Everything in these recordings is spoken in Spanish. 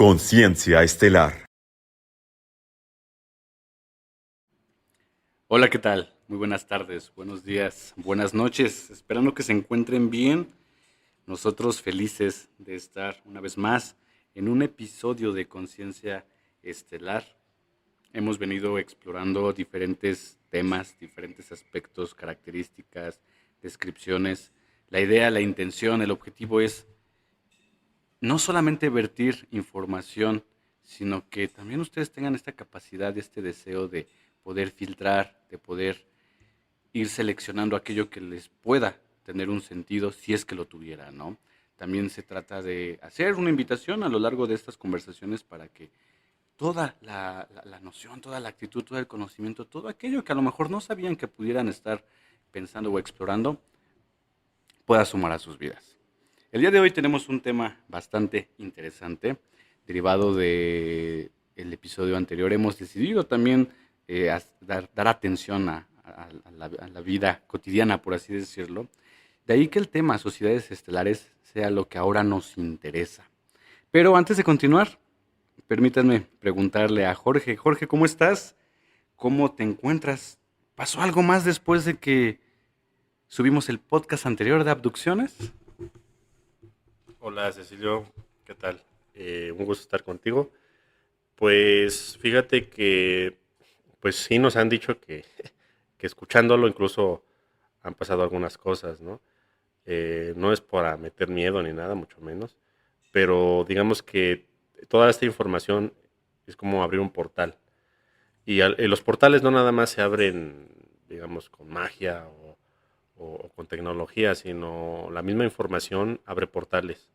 Conciencia Estelar. Hola, ¿qué tal? Muy buenas tardes, buenos días, buenas noches. Esperando que se encuentren bien. Nosotros felices de estar una vez más en un episodio de Conciencia Estelar. Hemos venido explorando diferentes temas, diferentes aspectos, características, descripciones. La idea, la intención, el objetivo es no solamente vertir información, sino que también ustedes tengan esta capacidad, este deseo de poder filtrar, de poder ir seleccionando aquello que les pueda tener un sentido si es que lo tuviera, ¿no? También se trata de hacer una invitación a lo largo de estas conversaciones para que toda la noción, toda la actitud, todo el conocimiento, todo aquello que a lo mejor no sabían que pudieran estar pensando o explorando, pueda sumar a sus vidas. El día de hoy tenemos un tema bastante interesante, derivado de el episodio anterior. Hemos decidido también dar atención a la vida cotidiana, por así decirlo. De ahí que el tema sociedades estelares sea lo que ahora nos interesa. Pero antes de continuar, permítanme preguntarle a Jorge. Jorge, ¿cómo estás? ¿Cómo te encuentras? ¿Pasó algo más después de que subimos el podcast anterior de abducciones? Hola Cecilio, ¿qué tal? Un gusto estar contigo. Pues fíjate que, pues sí nos han dicho que, que escuchándolo incluso han pasado algunas cosas, ¿no? No es para meter miedo ni nada, mucho menos, pero digamos que toda esta información es como abrir un portal. Y los portales no nada más se abren, digamos, con magia o con tecnología, sino la misma información abre portales,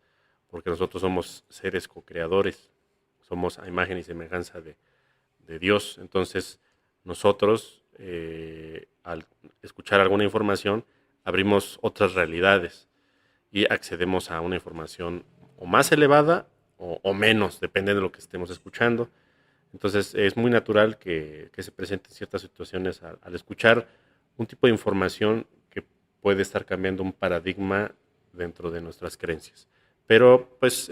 porque nosotros somos seres co-creadores, somos a imagen y semejanza de Dios. Entonces, nosotros, al escuchar alguna información, abrimos otras realidades y accedemos a una información o más elevada o menos, depende de lo que estemos escuchando. Entonces es muy natural que se presenten ciertas situaciones al escuchar un tipo de información que puede estar cambiando un paradigma dentro de nuestras creencias. Pero pues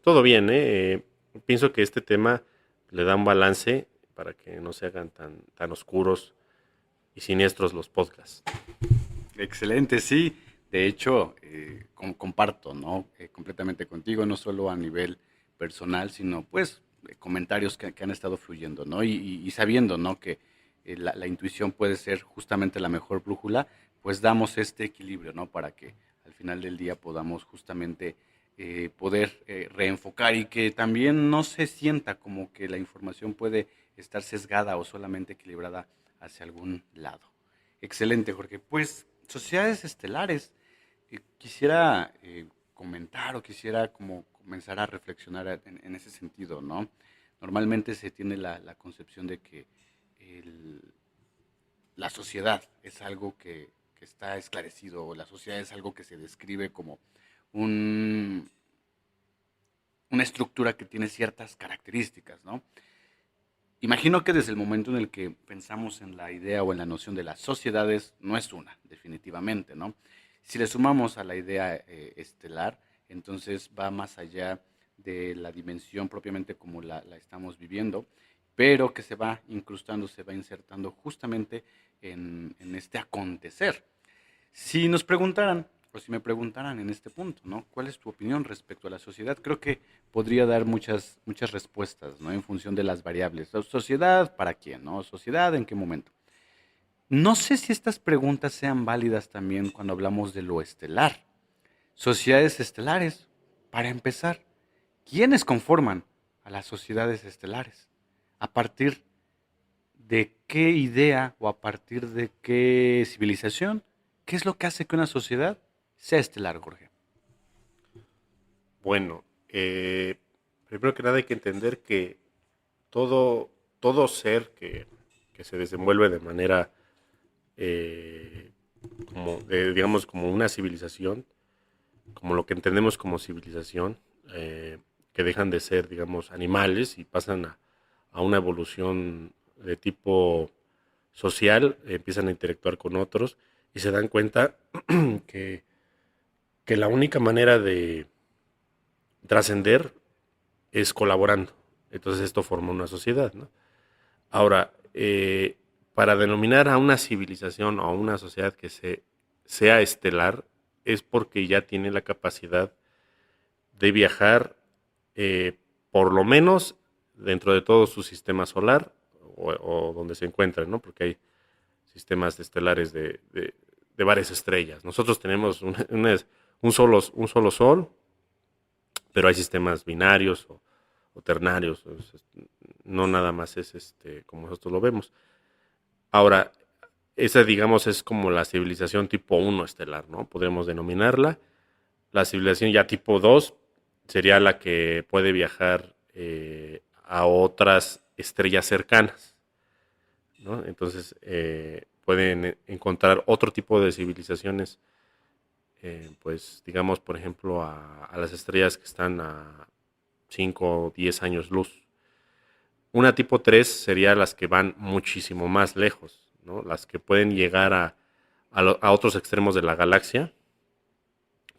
todo bien, ¿eh? Pienso que este tema le da un balance para que no se hagan tan oscuros y siniestros los podcasts. Excelente, sí. De hecho, comparto, ¿no? Completamente contigo, no solo a nivel personal, sino pues comentarios que han estado fluyendo, ¿no? Y sabiendo, ¿no? Que la intuición puede ser justamente la mejor brújula, pues damos este equilibrio, ¿no? Para que al final del día podamos justamente poder reenfocar y que también no se sienta como que la información puede estar sesgada o solamente equilibrada hacia algún lado. Excelente, Jorge. Pues sociedades estelares, quisiera comentar o quisiera como comenzar a reflexionar en ese sentido, ¿no? Normalmente se tiene la concepción de que el- la sociedad es algo que está esclarecido, o la sociedad es algo que se describe como un- una estructura que tiene ciertas características, ¿no? Imagino que desde el momento en el que pensamos en la idea o en la noción de las sociedades, no es una, definitivamente, ¿no? Si le sumamos a la idea estelar, entonces va más allá de la dimensión propiamente como la estamos viviendo, pero que se va incrustando, se va insertando justamente en este acontecer. Si nos preguntaran, o si me preguntaran en este punto, ¿no? ¿Cuál es tu opinión respecto a la sociedad? Creo que podría dar muchas respuestas, ¿no? En función de las variables. ¿Sociedad para quién, no? ¿Sociedad en qué momento? No sé si estas preguntas sean válidas también cuando hablamos de lo estelar. Sociedades estelares, para empezar, ¿quiénes conforman a las sociedades estelares? ¿A partir de qué idea o a partir de qué civilización? ¿Qué es lo que hace que una sociedad sea estelar, Jorge? Bueno, primero que nada hay que entender que todo, todo ser que se desenvuelve de manera eh, digamos, como una civilización, como lo que entendemos como civilización, que dejan de ser, digamos, animales y pasan a una evolución de tipo social, empiezan a interactuar con otros y se dan cuenta que, que la única manera de trascender es colaborando. Entonces esto forma una sociedad, ¿no? Ahora, para denominar a una civilización o a una sociedad que sea estelar, es porque ya tiene la capacidad de viajar eh, por lo menos dentro de todo su sistema solar o donde se encuentren, ¿no? Porque hay sistemas estelares de varias estrellas. Nosotros tenemos un solo sol, pero hay sistemas binarios o ternarios. No nada más es como nosotros lo vemos. Ahora, esa digamos es como la civilización tipo uno estelar, ¿no? Podemos denominarla. La civilización ya tipo 2 sería la que puede viajar a otras estrellas cercanas, ¿no? Entonces pueden encontrar otro tipo de civilizaciones, pues digamos por ejemplo a las estrellas que están a 5 o 10 años luz. Una tipo 3 sería las que van muchísimo más lejos, ¿no? Las que pueden llegar a otros extremos de la galaxia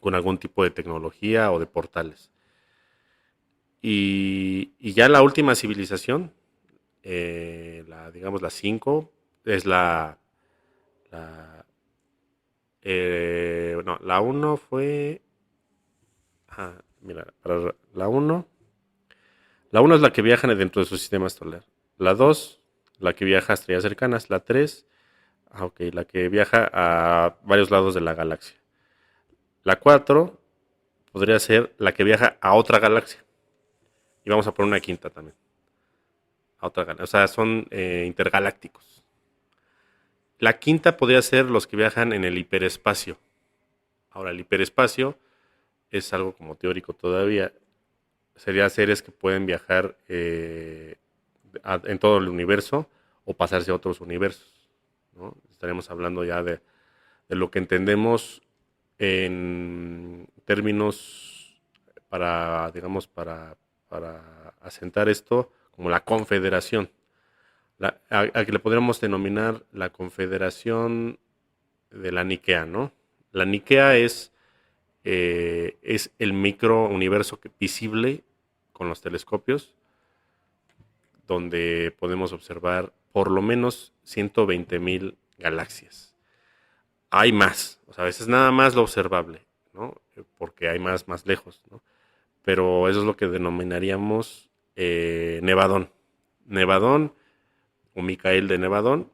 con algún tipo de tecnología o de portales. Y ya la última civilización, digamos la 5 es la no, la uno fue, mira, para la uno es la que viaja dentro de su sistema solar. La 2 la que viaja a estrellas cercanas. La 3 la que viaja a varios lados de la galaxia. La 4 podría ser la que viaja a otra galaxia. Y vamos a poner una quinta también. A otra galaxia. O sea, son intergalácticos. La quinta podría ser los que viajan en el hiperespacio. Ahora, el hiperespacio es algo como teórico todavía. Serían seres que pueden viajar en todo el universo o pasarse a otros universos, ¿no? Estaremos hablando ya de lo que entendemos en términos digamos, para asentar esto como la confederación. A que le podríamos denominar la confederación de la Nikea, ¿no? La Nikea es el microuniverso visible con los telescopios, donde podemos observar por lo menos 120,000 galaxias. Hay más, o sea, a veces nada más lo observable, ¿no? Porque hay más lejos, ¿no? Pero eso es lo que denominaríamos Nevadón. Nevadón o Micael de Nevadón,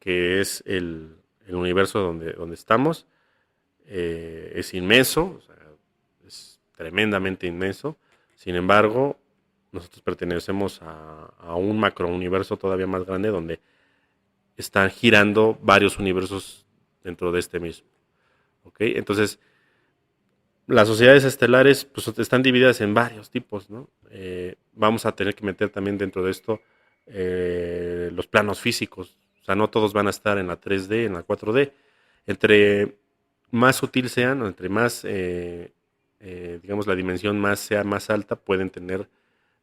que es el universo donde estamos. Es inmenso, o sea, es tremendamente inmenso. Sin embargo, nosotros pertenecemos a un macrouniverso todavía más grande donde están girando varios universos dentro de este mismo. ¿Ok? Entonces, las sociedades estelares pues, están divididas en varios tipos, ¿no? Vamos a tener que meter también dentro de esto los planos físicos. O sea, no todos van a estar en la 3D, en la 4D. Entre más sutil sean, o entre más, digamos, la dimensión sea más alta, pueden tener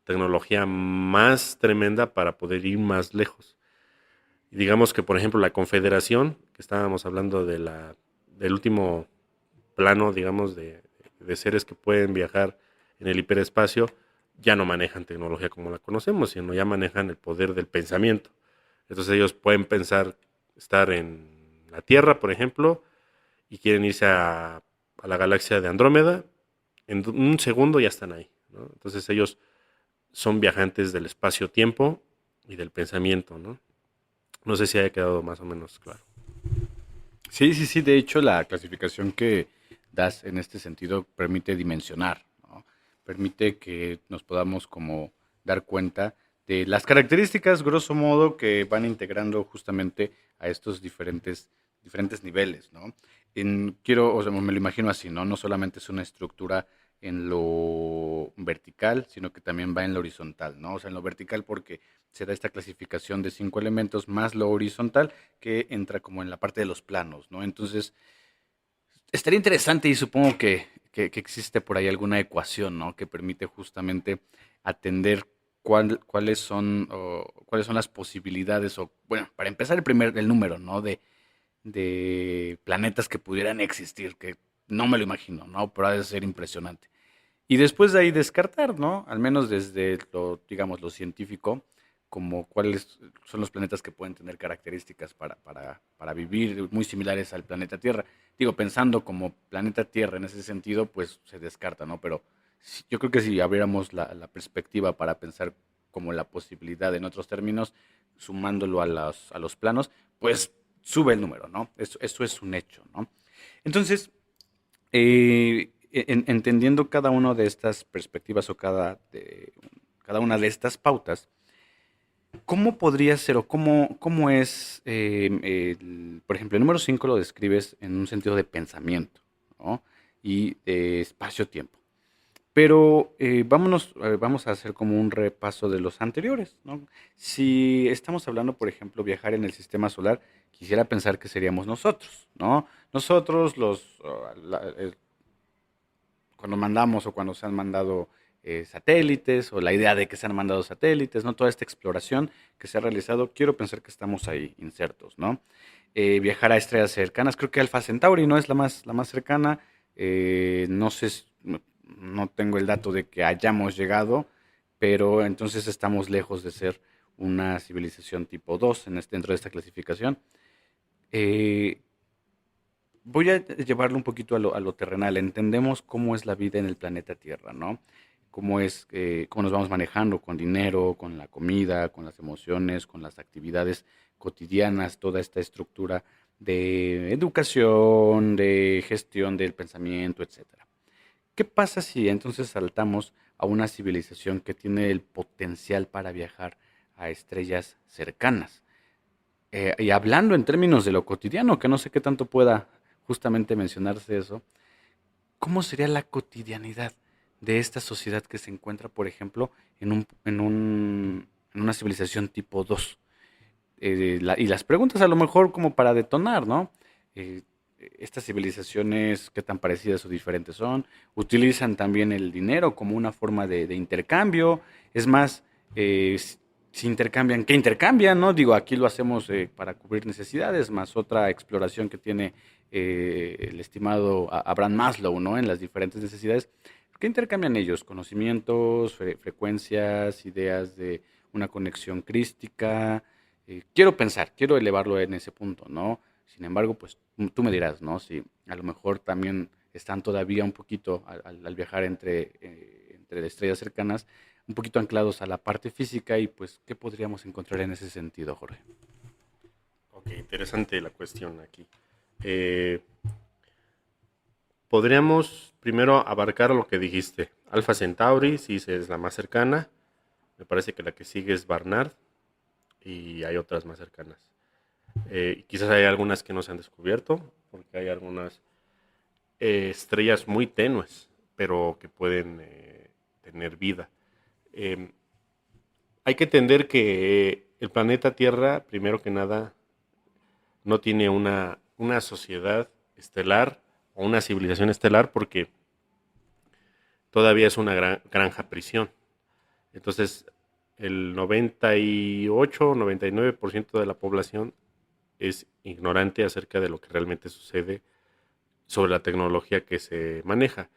tecnología más tremenda para poder ir más lejos. Y digamos que, por ejemplo, la Confederación, que estábamos hablando del último plano, digamos, de seres que pueden viajar en el hiperespacio, ya no manejan tecnología como la conocemos, sino ya manejan el poder del pensamiento. Entonces ellos pueden pensar estar en la Tierra, por ejemplo, y quieren irse a la galaxia de Andrómeda, en un segundo ya están ahí, ¿no? Entonces ellos son viajantes del espacio-tiempo y del pensamiento, ¿no? No sé si haya quedado más o menos claro. Sí, sí, sí. De hecho, la clasificación que das en este sentido permite dimensionar, ¿no? Permite que nos podamos como dar cuenta de las características, grosso modo, que van integrando justamente a estos diferentes niveles, ¿no? O sea, me lo imagino así, ¿no? No solamente es una estructura en lo vertical, sino que también va en lo horizontal, ¿no? O sea, en lo vertical porque se da esta clasificación de 5 elementos más lo horizontal que entra como en la parte de los planos, ¿no? Entonces, estaría interesante y supongo que existe por ahí alguna ecuación, ¿no? Que permite justamente atender cuáles son las posibilidades o, bueno, para empezar el número, ¿no? De planetas que pudieran existir, que no me lo imagino, ¿no? Pero ha de ser impresionante. Y después de ahí descartar, ¿no? Al menos desde lo, digamos, lo científico, como cuáles son los planetas que pueden tener características para vivir muy similares al planeta Tierra. Digo, pensando como planeta Tierra en ese sentido, pues se descarta, ¿no? Pero yo creo que si abriéramos la perspectiva para pensar como la posibilidad en otros términos, sumándolo a los planos, pues sube el número, ¿no? Eso es un hecho, ¿no? Entonces, entendiendo cada una de estas perspectivas o cada una de estas pautas, ¿cómo podría ser o cómo es, por ejemplo, el número 5 lo describes en un sentido de pensamiento, ¿no? Y de espacio-tiempo. Pero vamos a hacer como un repaso de los anteriores, ¿no? Si estamos hablando, por ejemplo, viajar en el sistema solar, quisiera pensar que seríamos nosotros, ¿no? Nosotros, cuando mandamos o cuando se han mandado satélites o la idea de que se han mandado satélites, ¿no? Toda esta exploración que se ha realizado, quiero pensar que estamos ahí insertos, ¿no? Viajar a estrellas cercanas, creo que Alpha Centauri no es la más cercana, no sé, no tengo el dato de que hayamos llegado, pero entonces estamos lejos de ser una civilización tipo 2 dentro de esta clasificación. Eh, Voy a llevarlo un poquito a lo terrenal. Entendemos cómo es la vida en el planeta Tierra, ¿no? Cómo nos vamos manejando con dinero, con la comida, con las emociones, con las actividades cotidianas, toda esta estructura de educación, de gestión del pensamiento, etcétera. ¿Qué pasa si entonces saltamos a una civilización que tiene el potencial para viajar a estrellas cercanas? Y hablando en términos de lo cotidiano, que no sé qué tanto pueda justamente mencionarse eso, ¿cómo sería la cotidianidad de esta sociedad que se encuentra, por ejemplo, en una civilización tipo 2? Y las preguntas a lo mejor como para detonar, ¿no? Eh, Estas civilizaciones, qué tan parecidas o diferentes son, utilizan también el dinero como una forma de intercambio, es más, si intercambian, ¿qué intercambian, no? Digo, aquí lo hacemos para cubrir necesidades, más otra exploración que tiene el estimado Abraham Maslow, ¿no? En las diferentes necesidades. ¿Qué intercambian ellos? Conocimientos, frecuencias, ideas de una conexión crística. Quiero pensar, quiero elevarlo en ese punto, ¿no? Sin embargo, pues tú me dirás, ¿no? Si a lo mejor también están todavía un poquito al viajar entre estrellas cercanas, un poquito anclados a la parte física y pues, ¿qué podríamos encontrar en ese sentido, Jorge? Ok, interesante la cuestión aquí. Eh, Podríamos primero abarcar lo que dijiste. Alpha Centauri, sí, es la más cercana. Me parece que la que sigue es Barnard y hay otras más cercanas. Quizás hay algunas que no se han descubierto, porque hay algunas estrellas muy tenues, pero que pueden tener vida. Eh, Hay que entender que el planeta Tierra, primero que nada, no tiene una sociedad estelar o una civilización estelar porque todavía es una granja prisión. Entonces, el 98 o 99% de la población es ignorante acerca de lo que realmente sucede sobre la tecnología que se maneja.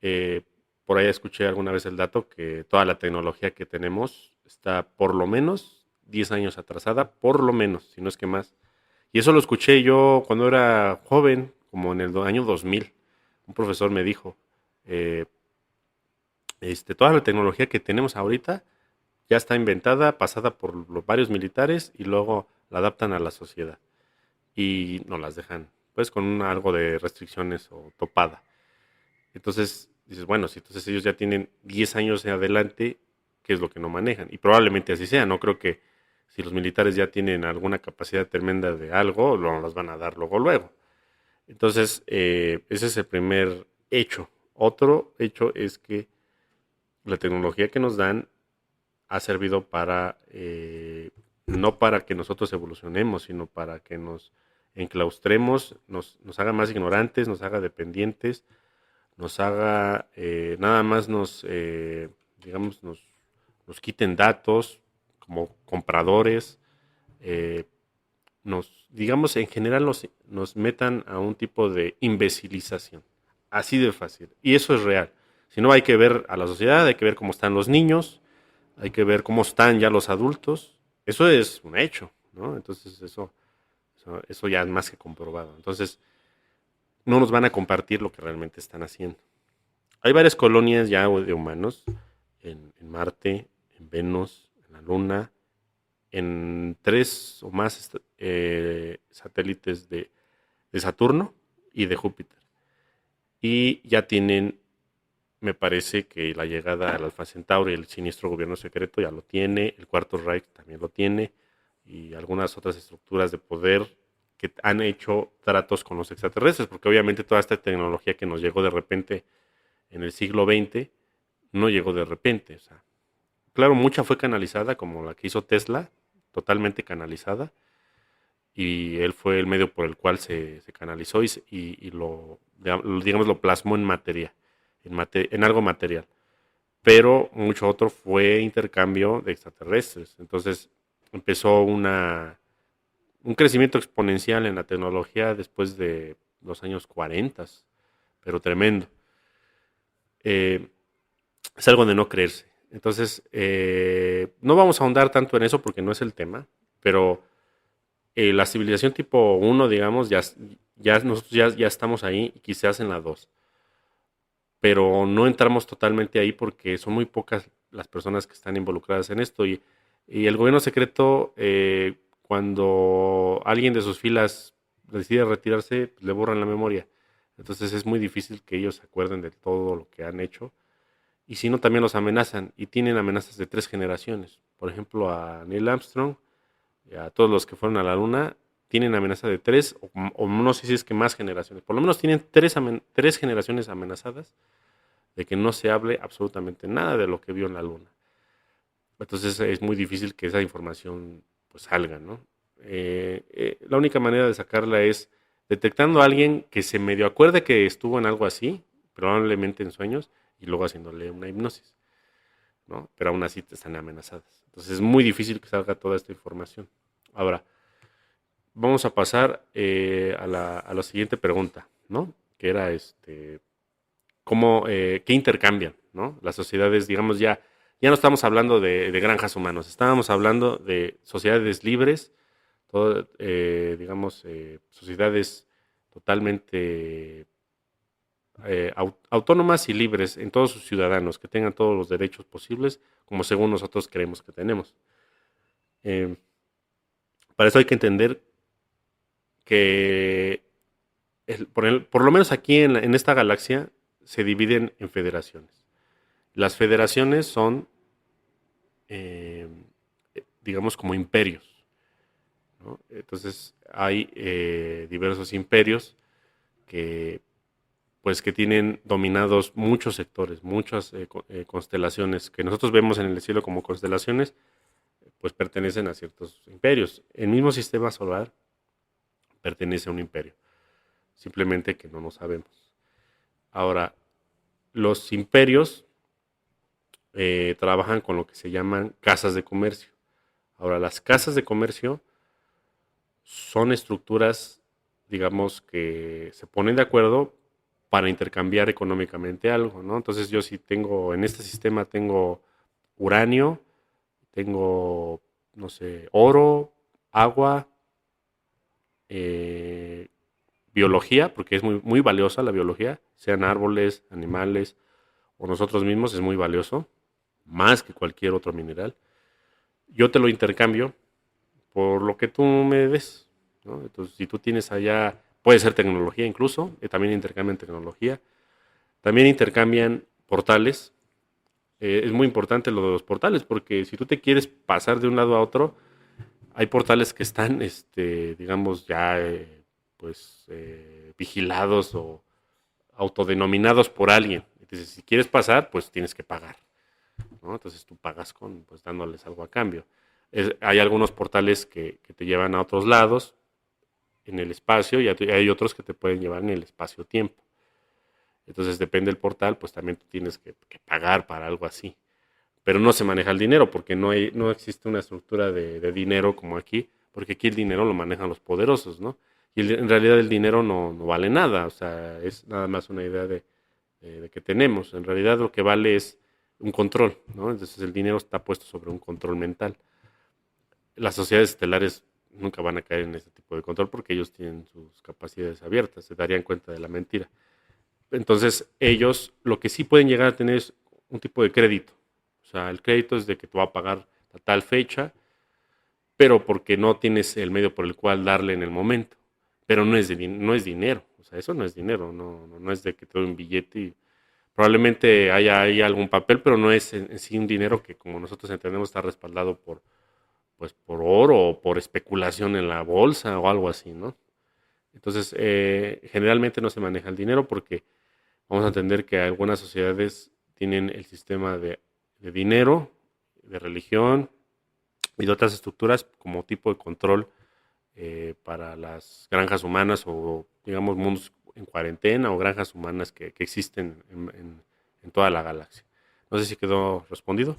Eh, por ahí escuché alguna vez el dato que toda la tecnología que tenemos está por lo menos 10 años atrasada, por lo menos, si no es que más. Y eso lo escuché yo cuando era joven, como en el año 2000. Un profesor me dijo, eh, toda la tecnología que tenemos ahorita ya está inventada, pasada por los varios militares y luego la adaptan a la sociedad. Y nos las dejan, pues, con algo de restricciones o topada. Entonces, dices, bueno, si entonces ellos ya tienen 10 años en adelante, ¿qué es lo que no manejan? Y probablemente así sea, no creo que si los militares ya tienen alguna capacidad tremenda de algo, lo las van a dar luego. Entonces, ese es el primer hecho. Otro hecho es que la tecnología que nos dan ha servido para, no para que nosotros evolucionemos, sino para que nos enclaustremos, nos haga más ignorantes, nos haga dependientes, nos haga, nada más digamos, nos quiten datos como compradores, eh, digamos, en general nos metan a un tipo de imbecilización. Así de fácil. Y eso es real. sino hay que ver a la sociedad, hay que ver cómo están los niños, hay que ver cómo están ya los adultos. Eso es un hecho, ¿no? Entonces eso ya es más que comprobado. Entonces no nos van a compartir lo que realmente están haciendo. Hay varias colonias ya de humanos en Marte, en Venus, en la Luna, en 3 o más satélites de Saturno y de Júpiter. Y ya tienen, me parece que la llegada al Alfa Centauri, el siniestro gobierno secreto ya lo tiene, el Cuarto Reich también lo tiene, y algunas otras estructuras de poder que han hecho tratos con los extraterrestres, porque obviamente toda esta tecnología que nos llegó de repente en el siglo XX no llegó de repente. O sea, claro, mucha fue canalizada, como la que hizo Tesla, totalmente canalizada, y él fue el medio por el cual se canalizó y lo, digamos, lo plasmó en materia, en algo material. Pero mucho otro fue intercambio de extraterrestres. Entonces empezó un crecimiento exponencial en la tecnología después de los años 40, pero tremendo. Eh, es algo de no creerse. Entonces, no vamos a ahondar tanto en eso porque no es el tema, pero la civilización tipo 1, digamos, nosotros ya estamos ahí y quizás en la 2, pero no entramos totalmente ahí porque son muy pocas las personas que están involucradas en esto y el gobierno secreto, cuando alguien de sus filas decide retirarse, pues, le borran la memoria. Entonces es muy difícil que ellos se acuerden de todo lo que han hecho. Y si no, también los amenazan. Y tienen amenazas de 3 generaciones. Por ejemplo, a Neil Armstrong y a todos los que fueron a la Luna, tienen amenaza de 3, o no sé si es que más generaciones. Por lo menos tienen 3 generaciones amenazadas de que no se hable absolutamente nada de lo que vio en la Luna. Entonces es muy difícil que esa información pues salga, ¿no? La única manera de sacarla es detectando a alguien que se medio acuerde que estuvo en algo así, probablemente en sueños, y luego haciéndole una hipnosis, ¿no? Pero aún así están amenazadas. Entonces es muy difícil que salga toda esta información. Ahora, vamos a pasar a la siguiente pregunta, ¿no? Que era qué intercambian, ¿no? Las sociedades, digamos, ya no estamos hablando de granjas humanos, estábamos hablando de sociedades libres, digamos, sociedades totalmente autónomas y libres en todos sus ciudadanos, que tengan todos los derechos posibles, como según nosotros creemos que tenemos. Eh, para eso hay que entender que, por lo menos aquí en esta galaxia, se dividen en federaciones. Las federaciones son, digamos, como imperios, ¿no? Entonces hay diversos imperios que que tienen dominados muchos sectores, muchas constelaciones que nosotros vemos en el cielo como constelaciones, pues pertenecen a ciertos imperios. El mismo sistema solar pertenece a un imperio, simplemente que no lo sabemos. Ahora, los imperios trabajan con lo que se llaman casas de comercio. Ahora, las casas de comercio son estructuras, digamos, que se ponen de acuerdo para intercambiar económicamente algo, ¿no? Entonces yo si tengo, en este sistema tengo uranio, tengo, no sé, oro, agua, biología, porque es muy valiosa la biología, sean árboles, animales o nosotros mismos, es muy valioso, más que cualquier otro mineral. Yo te lo intercambio por lo que tú me des, ¿no? Entonces, si tú tienes allá, puede ser tecnología incluso, también intercambian tecnología, también intercambian portales. Es muy importante lo de los portales, porque si tú te quieres pasar de un lado a otro, hay portales que están, digamos, ya vigilados o autodenominados por alguien. Entonces, si quieres pasar, pues tienes que pagar, ¿no? Entonces tú pagas pues dándoles algo a cambio. Hay algunos portales que te llevan a otros lados en el espacio y hay otros que te pueden llevar en el espacio-tiempo. Entonces depende del portal, pues también tú tienes que pagar para algo así. Pero no se maneja el dinero porque no existe una estructura de dinero como aquí, porque aquí el dinero lo manejan los poderosos, ¿no? Y en realidad el dinero no vale nada, o sea, es nada más una idea de de que tenemos. En realidad lo que vale es un control, ¿no? Entonces el dinero está puesto sobre un control mental. Las sociedades estelares nunca van a caer en este tipo de control porque ellos tienen sus capacidades abiertas, se darían cuenta de la mentira. Entonces ellos lo que sí pueden llegar a tener es un tipo de crédito. O sea, el crédito es de que te va a pagar a tal fecha, pero porque no tienes el medio por el cual darle en el momento. Pero no es dinero, o sea, eso no es dinero, no es de que te doy un billete y probablemente haya ahí algún papel, pero no es en sí un dinero que como nosotros entendemos está respaldado pues, por oro o por especulación en la bolsa o algo así, ¿no? Entonces, generalmente no se maneja el dinero porque vamos a entender que algunas sociedades tienen el sistema de dinero, de religión y de otras estructuras como tipo de control para las granjas humanas o, digamos, mundos en cuarentena o granjas humanas que existen en toda la galaxia. No sé si quedó respondido.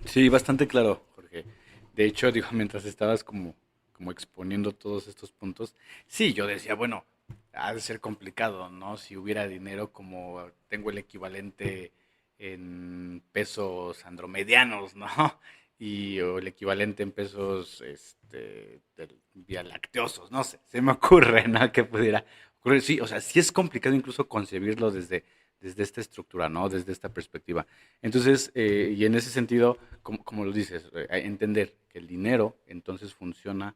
Sí, bastante claro, Jorge. De hecho, digo, mientras estabas como exponiendo todos estos puntos, sí, yo decía, bueno, ha de ser complicado, ¿no? Si hubiera dinero como tengo el equivalente en pesos andromedianos, ¿no? Y o el equivalente en pesos vía lacteosos, no sé, se me ocurre, ¿no? Que pudiera ocurrir. Sí, o sea, sí es complicado incluso concebirlo desde esta estructura, ¿no? Desde esta perspectiva. Entonces, y en ese sentido, como lo dices, entender que el dinero entonces funciona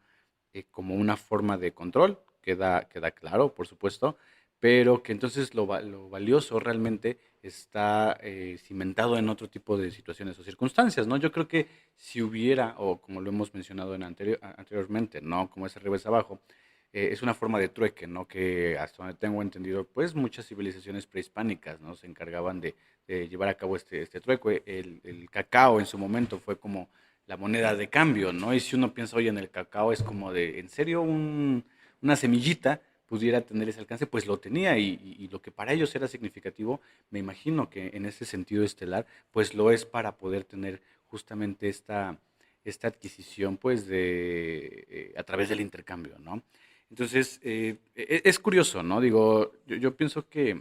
como una forma de control, queda claro, por supuesto, pero que entonces lo valioso realmente está cimentado en otro tipo de situaciones o circunstancias, ¿no? Yo creo que si hubiera, o como lo hemos mencionado anteriormente, ¿no? Como es arriba es abajo, es una forma de trueque, ¿no? Que hasta donde tengo entendido, pues muchas civilizaciones prehispánicas, ¿no? Se encargaban de llevar a cabo este trueque. El cacao en su momento fue como la moneda de cambio, ¿no? Y si uno piensa hoy en el cacao, es como de, ¿en serio una semillita pudiera tener ese alcance? Pues lo tenía y lo que para ellos era significativo, me imagino que en ese sentido estelar, pues lo es para poder tener justamente esta adquisición, pues, a través del intercambio, ¿no? Entonces, es curioso, ¿no? Digo, yo pienso que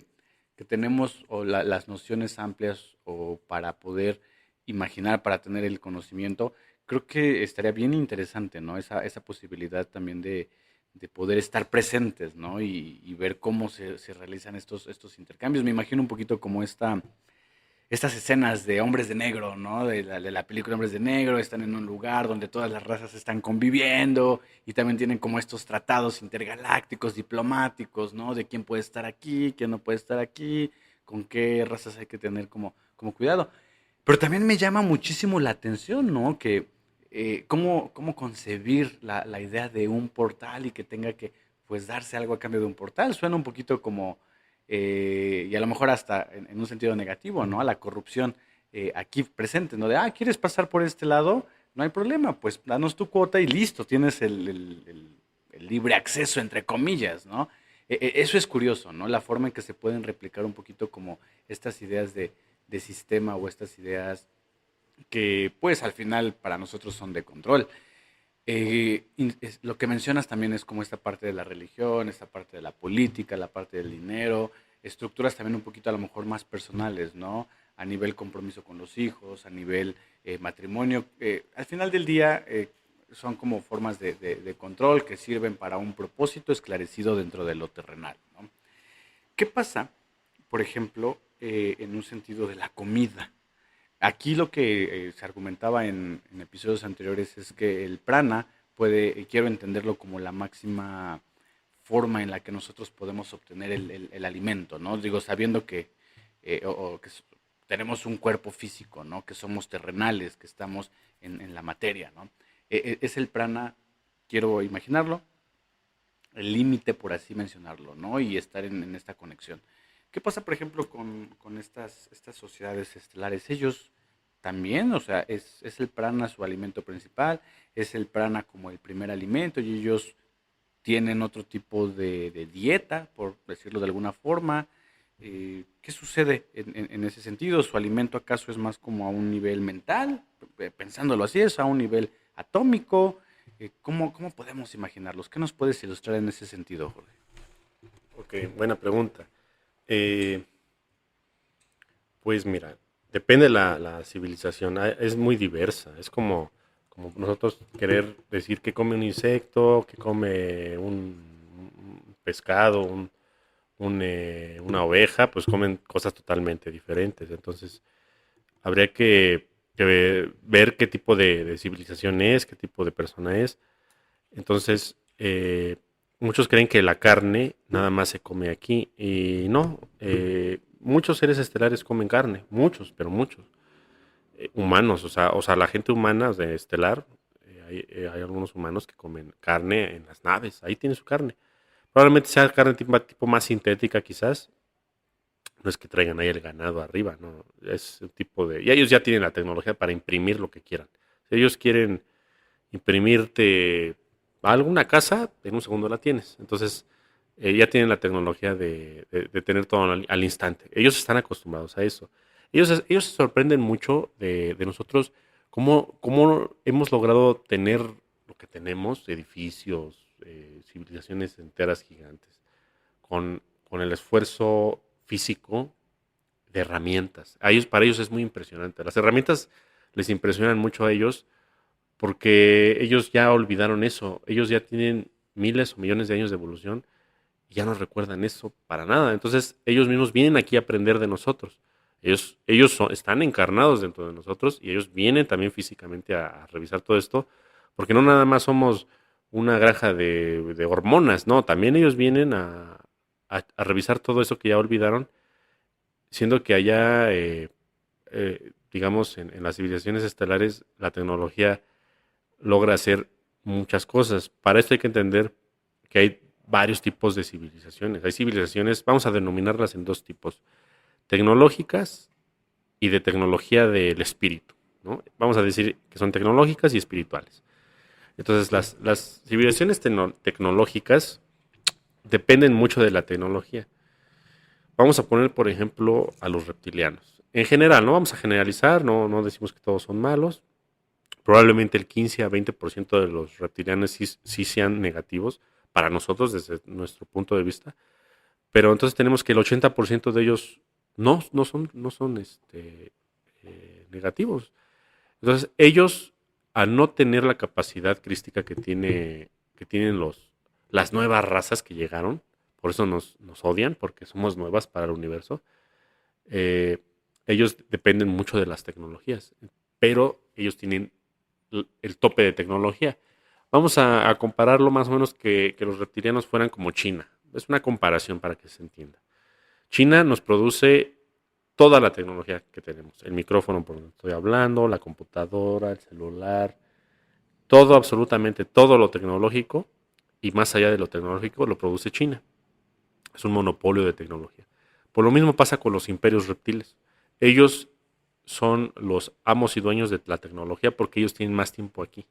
tenemos o las nociones amplias o para poder imaginar, para tener el conocimiento, creo que estaría bien interesante, ¿no? Esa posibilidad también de poder estar presentes, ¿no? Y ver cómo se realizan estos intercambios. Me imagino un poquito como estas escenas de hombres de negro, ¿no? De la película Hombres de Negro, están en un lugar donde todas las razas están conviviendo y también tienen como estos tratados intergalácticos, diplomáticos, ¿no? De quién puede estar aquí, quién no puede estar aquí, con qué razas hay que tener como cuidado. Pero también me llama muchísimo la atención, ¿no? Que cómo concebir la idea de un portal y que tenga que, pues, darse algo a cambio de un portal. Suena un poquito como y a lo mejor hasta en un sentido negativo, ¿no? A la corrupción aquí presente, ¿no? De, ¿quieres pasar por este lado? No hay problema, pues danos tu cuota y listo, tienes el libre acceso, entre comillas, ¿no? Eso es curioso, ¿no? La forma en que se pueden replicar un poquito como estas ideas de sistema o estas ideas que, pues, al final para nosotros son de control. Lo que mencionas también es como esta parte de la religión, esta parte de la política, la parte del dinero, estructuras también un poquito a lo mejor más personales, ¿no? A nivel compromiso con los hijos, a nivel matrimonio. Al final del día son como formas de control que sirven para un propósito esclarecido dentro de lo terrenal, ¿no? ¿Qué pasa, por ejemplo, en un sentido de la comida? Aquí lo que se argumentaba en episodios anteriores es que el prana puede, quiero entenderlo como la máxima forma en la que nosotros podemos obtener el alimento, ¿no? Digo, sabiendo que, o que tenemos un cuerpo físico, ¿no? Que somos terrenales, que estamos en la materia, ¿no? Es el prana, quiero imaginarlo, el límite, por así mencionarlo, ¿no? Y estar en esta conexión. ¿Qué pasa, por ejemplo, con estas sociedades estelares? Ellos también, o sea, es el prana su alimento principal, es el prana como el primer alimento y ellos tienen otro tipo de dieta, por decirlo de alguna forma. ¿Qué sucede en ese sentido? ¿Su alimento acaso es más como a un nivel mental? Pensándolo así, es a un nivel atómico. ¿Cómo podemos imaginarlos? ¿Qué nos puedes ilustrar en ese sentido, Jorge? Ok, buena pregunta. Eh, pues mira, depende la civilización, es muy diversa. Es como nosotros querer decir que come un insecto, que come un pescado, una oveja, pues comen cosas totalmente diferentes. Entonces, habría que ver qué tipo de civilización es, qué tipo de persona es. Entonces, muchos creen que la carne nada más se come aquí y no. Muchos seres estelares comen carne, muchos, pero muchos. Humanos, o sea, la gente humana de estelar, hay algunos humanos que comen carne en las naves, ahí tiene su carne. Probablemente sea carne tipo más sintética quizás, no es que traigan ahí el ganado arriba, no, es un tipo de... Y ellos ya tienen la tecnología para imprimir lo que quieran. Si ellos quieren imprimirte alguna casa, en un segundo la tienes. Entonces, ya tienen la tecnología de tener todo al instante. Ellos están acostumbrados a eso. Ellos se sorprenden mucho de nosotros, cómo hemos logrado tener lo que tenemos, edificios, civilizaciones enteras gigantes, con el esfuerzo físico de herramientas. Para ellos es muy impresionante. Las herramientas les impresionan mucho a ellos porque ellos ya olvidaron eso. Ellos ya tienen miles o millones de años de evolución y ya no recuerdan eso para nada. Entonces ellos mismos vienen aquí a aprender de nosotros. Están encarnados dentro de nosotros y ellos vienen también físicamente a revisar todo esto, porque no nada más somos una granja de hormonas, no, también ellos vienen a revisar todo eso que ya olvidaron, siendo que allá, digamos, en las civilizaciones estelares, la tecnología logra hacer muchas cosas. Para esto hay que entender que hay varios tipos de civilizaciones. Hay civilizaciones, vamos a denominarlas en dos tipos, tecnológicas y de tecnología del espíritu, ¿no? Vamos a decir que son tecnológicas y espirituales. Entonces, las civilizaciones tecnológicas dependen mucho de la tecnología. Vamos a poner, por ejemplo, a los reptilianos. En general, no vamos a generalizar, no decimos que todos son malos. Probablemente el 15 a 20% de los reptilianos sí sean negativos para nosotros desde nuestro punto de vista. Pero entonces tenemos que el 80% de ellos no son negativos. Entonces ellos, al no tener la capacidad crística que tienen las nuevas razas que llegaron, por eso nos odian, porque somos nuevas para el universo, eh, ellos dependen mucho de las tecnologías, pero ellos tienen el tope de tecnología. Vamos a compararlo más o menos que los reptilianos fueran como China. Es una comparación para que se entienda. China nos produce toda la tecnología que tenemos. El micrófono por donde estoy hablando, la computadora, el celular, todo, absolutamente todo lo tecnológico y más allá de lo tecnológico lo produce China. Es un monopolio de tecnología. Por lo mismo pasa con los imperios reptiles. Ellos son los amos y dueños de la tecnología porque ellos tienen más tiempo aquí.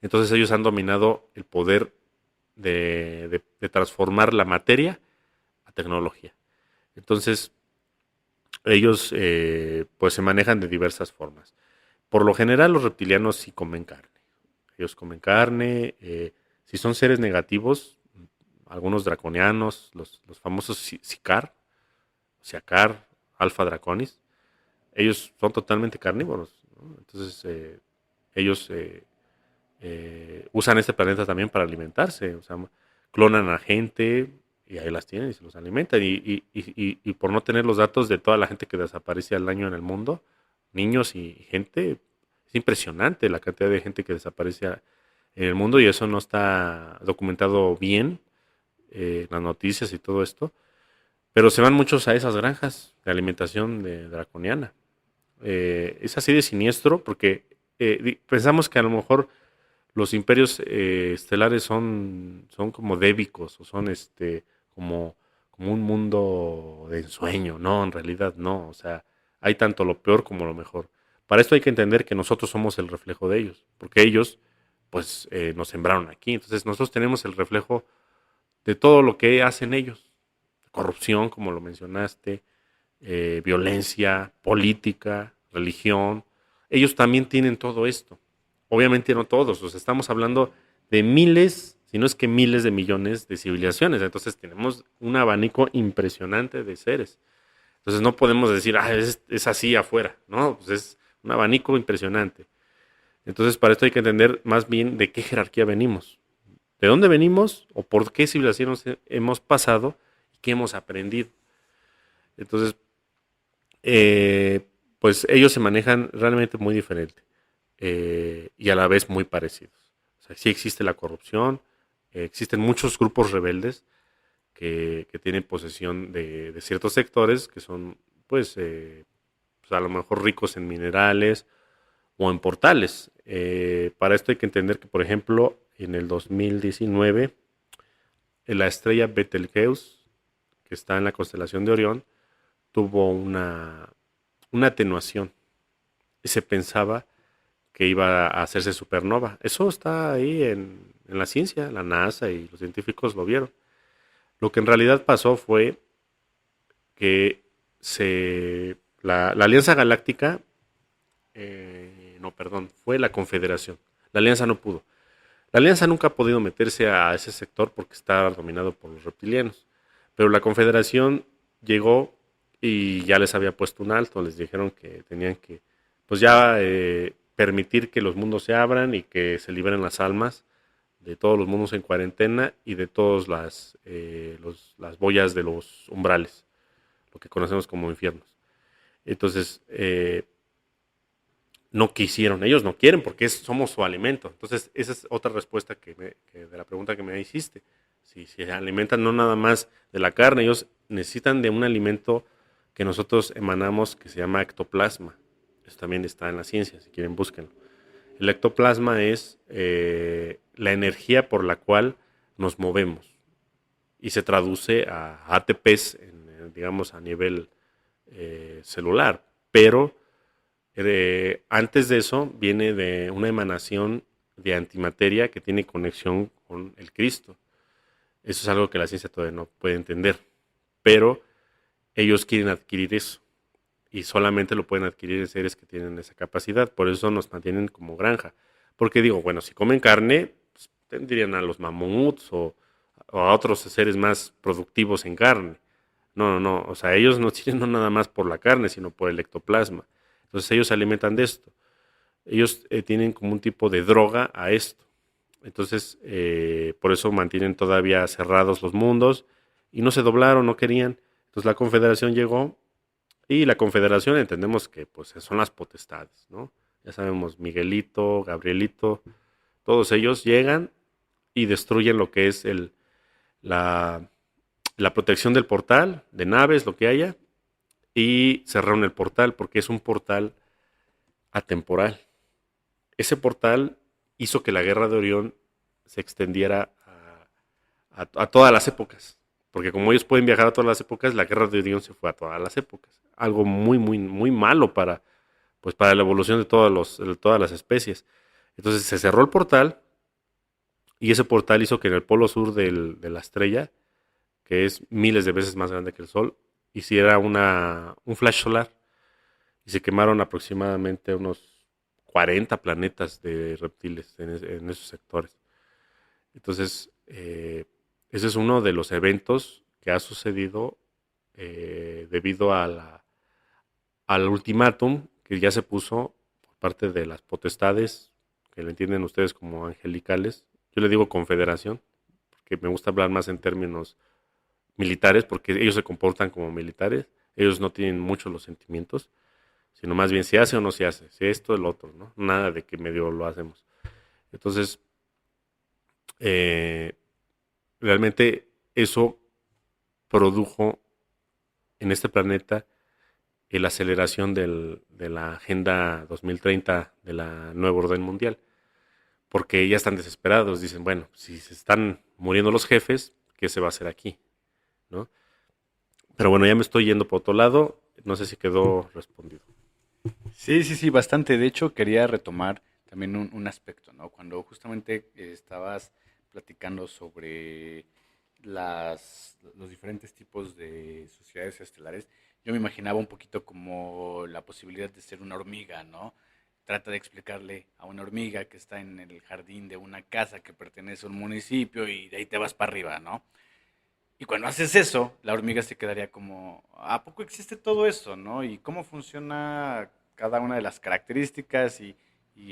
Entonces ellos han dominado el poder de transformar la materia a tecnología. Entonces ellos pues se manejan de diversas formas. Por lo general los reptilianos sí comen carne. Ellos comen carne. Si son seres negativos, algunos draconianos, los famosos Sicar, Alpha Draconis, ellos son totalmente carnívoros, ¿no? Entonces ellos usan este planeta también para alimentarse, o sea, clonan a gente y ahí las tienen y se los alimentan. Y por no tener los datos de toda la gente que desaparece al año en el mundo, niños y gente, es impresionante la cantidad de gente que desaparece en el mundo y eso no está documentado bien en las noticias y todo esto. Pero se van muchos a esas granjas de alimentación draconiana. Es así de siniestro porque pensamos que a lo mejor los imperios estelares son como débicos o son como un mundo de ensueño. No, en realidad no. O sea, hay tanto lo peor como lo mejor. Para esto hay que entender que nosotros somos el reflejo de ellos, porque ellos pues nos sembraron aquí. Entonces nosotros tenemos el reflejo de todo lo que hacen ellos. Corrupción, como lo mencionaste, violencia, política, religión. Ellos también tienen todo esto. Obviamente no todos, o sea, estamos hablando de miles, sino es que miles de millones de civilizaciones. Entonces tenemos un abanico impresionante de seres. Entonces no podemos decir, es así afuera, ¿no? Pues es un abanico impresionante. Entonces para esto hay que entender más bien de qué jerarquía venimos, de dónde venimos o por qué civilizaciones hemos pasado y qué hemos aprendido. Entonces, pues ellos se manejan realmente muy diferente y a la vez muy parecidos. O sea, sí existe la corrupción, existen muchos grupos rebeldes que tienen posesión de ciertos sectores que son, pues a lo mejor ricos en minerales o en portales. Para esto hay que entender que, por ejemplo, en el 2019, la estrella Betelgeuse, que está en la constelación de Orión, tuvo una atenuación y se pensaba que iba a hacerse supernova. Eso está ahí en la ciencia, la NASA y los científicos lo vieron. Lo que en realidad pasó fue que la Alianza Galáctica, no, perdón, fue la Confederación. La Alianza no pudo. La Alianza nunca ha podido meterse a ese sector porque está dominado por los reptilianos. Pero la Confederación llegó y ya les había puesto un alto. Les dijeron que tenían que, pues ya permitir que los mundos se abran y que se liberen las almas de todos los mundos en cuarentena y de todas las boyas de los umbrales, lo que conocemos como infiernos. Entonces, no quisieron, ellos no quieren porque somos su alimento. Entonces, esa es otra respuesta de la pregunta que me hiciste. Si se alimentan no nada más de la carne, ellos necesitan de un alimento que nosotros emanamos que se llama ectoplasma. Eso también está en la ciencia, si quieren búsquenlo. El ectoplasma es la energía por la cual nos movemos y se traduce a ATPs, digamos, a nivel celular. Pero antes de eso viene de una emanación de antimateria que tiene conexión con el Cristo. Eso es algo que la ciencia todavía no puede entender. Pero ellos quieren adquirir eso. Y solamente lo pueden adquirir seres que tienen esa capacidad. Por eso nos mantienen como granja. Porque digo, bueno, si comen carne, pues, tendrían a los mamuts o a otros seres más productivos en carne. No, no, no. O sea, ellos no tienen no nada más por la carne, sino por el ectoplasma. Entonces ellos se alimentan de esto. Ellos tienen como un tipo de droga a esto. Entonces, por eso mantienen todavía cerrados los mundos y no se doblaron, no querían. Entonces la Confederación llegó y la Confederación entendemos que pues son las potestades, ¿no? Ya sabemos, Miguelito, Gabrielito, todos ellos llegan y destruyen lo que es la, la protección del portal, de naves, lo que haya, y cerraron el portal porque es un portal atemporal. Ese portal hizo que la guerra de Orión se extendiera a todas las épocas. Porque como ellos pueden viajar a todas las épocas, la guerra de Orión se fue a todas las épocas. Algo muy, muy, muy malo para la evolución de todas las especies. Entonces se cerró el portal y ese portal hizo que en el polo sur de la estrella, que es miles de veces más grande que el Sol, hiciera un flash solar y se quemaron aproximadamente unos 40 planetas de reptiles en esos sectores. Entonces, ese es uno de los eventos que ha sucedido debido al ultimátum que ya se puso por parte de las potestades, que le entienden ustedes como angelicales. Yo le digo confederación, porque me gusta hablar más en términos militares, porque ellos se comportan como militares, ellos no tienen mucho los sentimientos, sino más bien si hace o no se hace, si esto o el otro, ¿no? Nada de que medio lo hacemos. Entonces, eh, realmente eso produjo en este planeta la aceleración de la Agenda 2030 de la nueva orden mundial, porque ya están desesperados, dicen, bueno, si se están muriendo los jefes, ¿qué se va a hacer aquí? ¿No? Pero bueno, ya me estoy yendo por otro lado, no sé si quedó respondido. Sí, sí, sí, bastante. De hecho, quería retomar también un aspecto, ¿no? Cuando justamente estabas platicando sobre los diferentes tipos de sociedades estelares, yo me imaginaba un poquito como la posibilidad de ser una hormiga, ¿no? trata de explicarle a una hormiga que está en el jardín de una casa que pertenece a un municipio y de ahí te vas para arriba, ¿no? Y cuando haces eso, la hormiga se quedaría como, ¿a poco existe todo eso, no? ¿Y cómo funciona cada una de las características? Y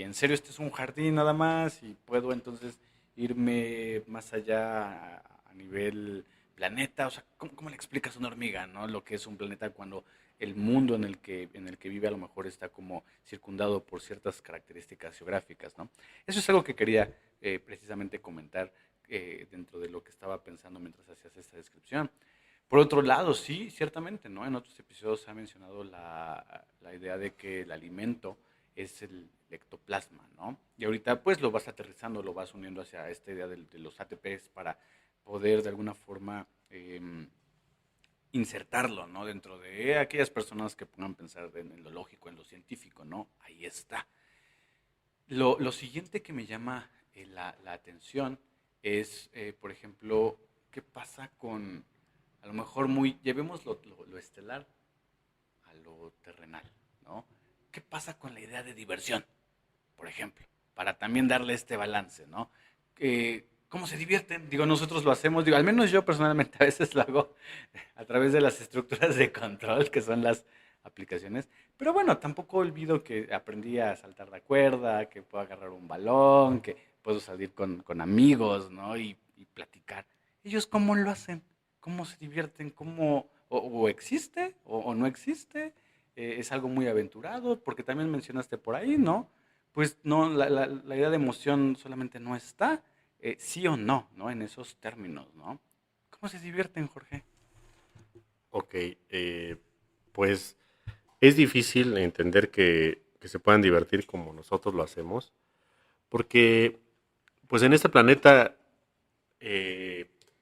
en serio, este es un jardín nada más y puedo entonces irme más allá a nivel planeta. O sea, ¿cómo le explicas a una hormiga, no? Lo que es un planeta cuando el mundo en el que vive a lo mejor está como circundado por ciertas características geográficas, ¿no? Eso es algo que quería precisamente comentar dentro de lo que estaba pensando mientras hacías esta descripción. Por otro lado, sí, ciertamente, ¿no? En otros episodios se ha mencionado la idea de que el alimento es el ectoplasma, ¿no? Y ahorita pues lo vas aterrizando, lo vas uniendo hacia esta idea de los ATPs para poder de alguna forma insertarlo, ¿no? Dentro de aquellas personas que pongan a pensar en lo lógico, en lo científico, ¿no? Ahí está. Lo siguiente que me llama la atención es, por ejemplo, qué pasa con, a lo mejor llevemos lo estelar a lo terrenal, ¿no? ¿Qué pasa con la idea de diversión, por ejemplo? Para también darle este balance, ¿no? ¿Cómo se divierten? Digo, nosotros lo hacemos, digo, al menos yo personalmente a veces lo hago a través de las estructuras de control, que son las aplicaciones. Pero bueno, tampoco olvido que aprendí a saltar la cuerda, que puedo agarrar un balón, que puedo salir con amigos, ¿no? Y platicar. ¿Ellos cómo lo hacen? ¿Cómo se divierten? ¿O existe o no existe? ¿Es algo muy aventurado? Porque también mencionaste por ahí, ¿no? Pues no, la idea de emoción solamente no está, sí o no, ¿no? En esos términos, ¿no? ¿Cómo se divierten, Jorge? Ok, pues es difícil entender que se puedan divertir como nosotros lo hacemos, porque pues en este planeta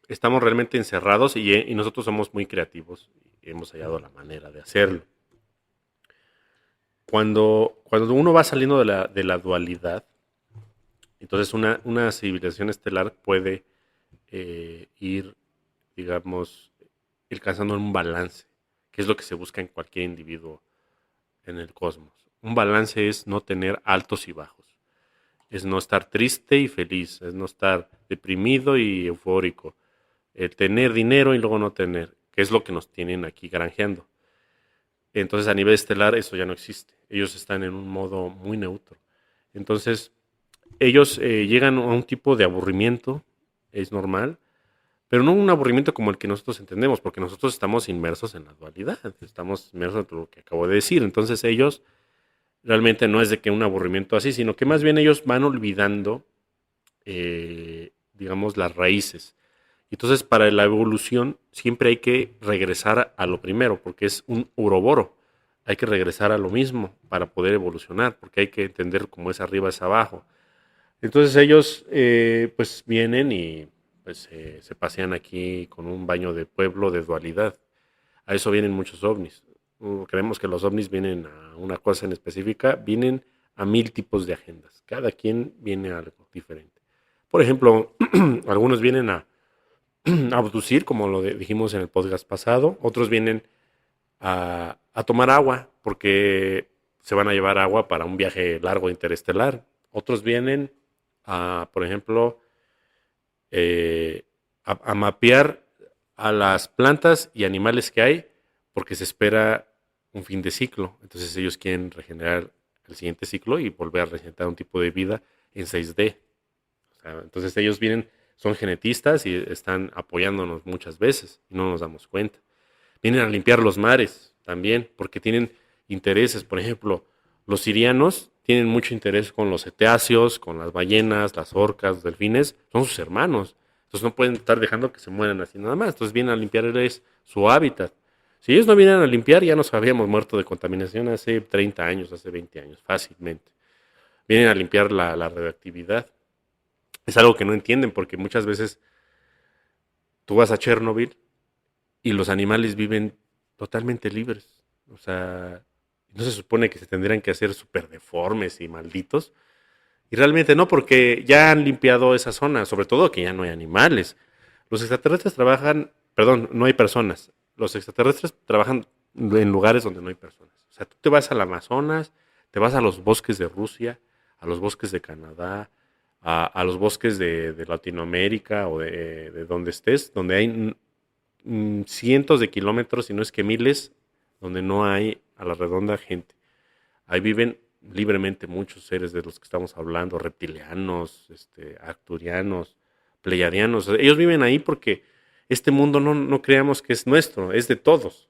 estamos realmente encerrados y nosotros somos muy creativos y hemos hallado la manera de hacerlo. Cuando uno va saliendo de la dualidad, entonces una civilización estelar puede ir, digamos, alcanzando un balance, que es lo que se busca en cualquier individuo en el cosmos. Un balance es no tener altos y bajos, es no estar triste y feliz, es no estar deprimido y eufórico, tener dinero y luego no tener, que es lo que nos tienen aquí granjeando. Entonces a nivel estelar eso ya no existe, ellos están en un modo muy neutro. Entonces ellos llegan a un tipo de aburrimiento, es normal, pero no un aburrimiento como el que nosotros entendemos, porque nosotros estamos inmersos en la dualidad, estamos inmersos en lo que acabo de decir. Entonces ellos realmente no es de que un aburrimiento así, sino que más bien ellos van olvidando, digamos, las raíces. Entonces para la evolución siempre hay que regresar a lo primero, porque es un uroboro. Hay que regresar a lo mismo para poder evolucionar, porque hay que entender cómo es arriba es abajo. Entonces ellos pues vienen y pues se pasean aquí con un baño de pueblo de dualidad. A eso vienen muchos ovnis. Creemos que los ovnis vienen a una cosa en específica, vienen a 1000 tipos de agendas. Cada quien viene a algo diferente. Por ejemplo, algunos vienen a abducir, como dijimos en el podcast pasado. Otros vienen a tomar agua, porque se van a llevar agua para un viaje largo interestelar. Otros vienen por ejemplo, a mapear a las plantas y animales que hay, porque se espera un fin de ciclo. Entonces ellos quieren regenerar el siguiente ciclo y volver a regenerar un tipo de vida en 6D. O sea, entonces ellos vienen, son genetistas y están apoyándonos muchas veces y no nos damos cuenta. Vienen a limpiar los mares también, porque tienen intereses. Por ejemplo, los sirianos tienen mucho interés con los cetáceos, con las ballenas, las orcas, los delfines, son sus hermanos. Entonces no pueden estar dejando que se mueran así nada más. Entonces vienen a limpiarles su hábitat. Si ellos no vienen a limpiar, ya nos habríamos muerto de contaminación hace 30 años, hace 20 años, fácilmente. Vienen a limpiar la radioactividad. Es algo que no entienden, porque muchas veces tú vas a Chernobyl y los animales viven totalmente libres. O sea, no se supone que se tendrían que hacer súper deformes y malditos. Y realmente no, porque ya han limpiado esa zona, sobre todo que ya no hay animales. Los extraterrestres trabajan, perdón, no hay personas. Los extraterrestres trabajan en lugares donde no hay personas. O sea, tú te vas al Amazonas, Te vas a los bosques de Rusia, a los bosques de Canadá, a los bosques de Latinoamérica o de donde estés, donde hay cientos de kilómetros, si no es que miles, donde no hay a la redonda gente. Ahí viven libremente muchos seres de los que estamos hablando, reptilianos, arcturianos, pleiadianos. Ellos viven ahí porque este mundo no creamos que es nuestro, es de todos.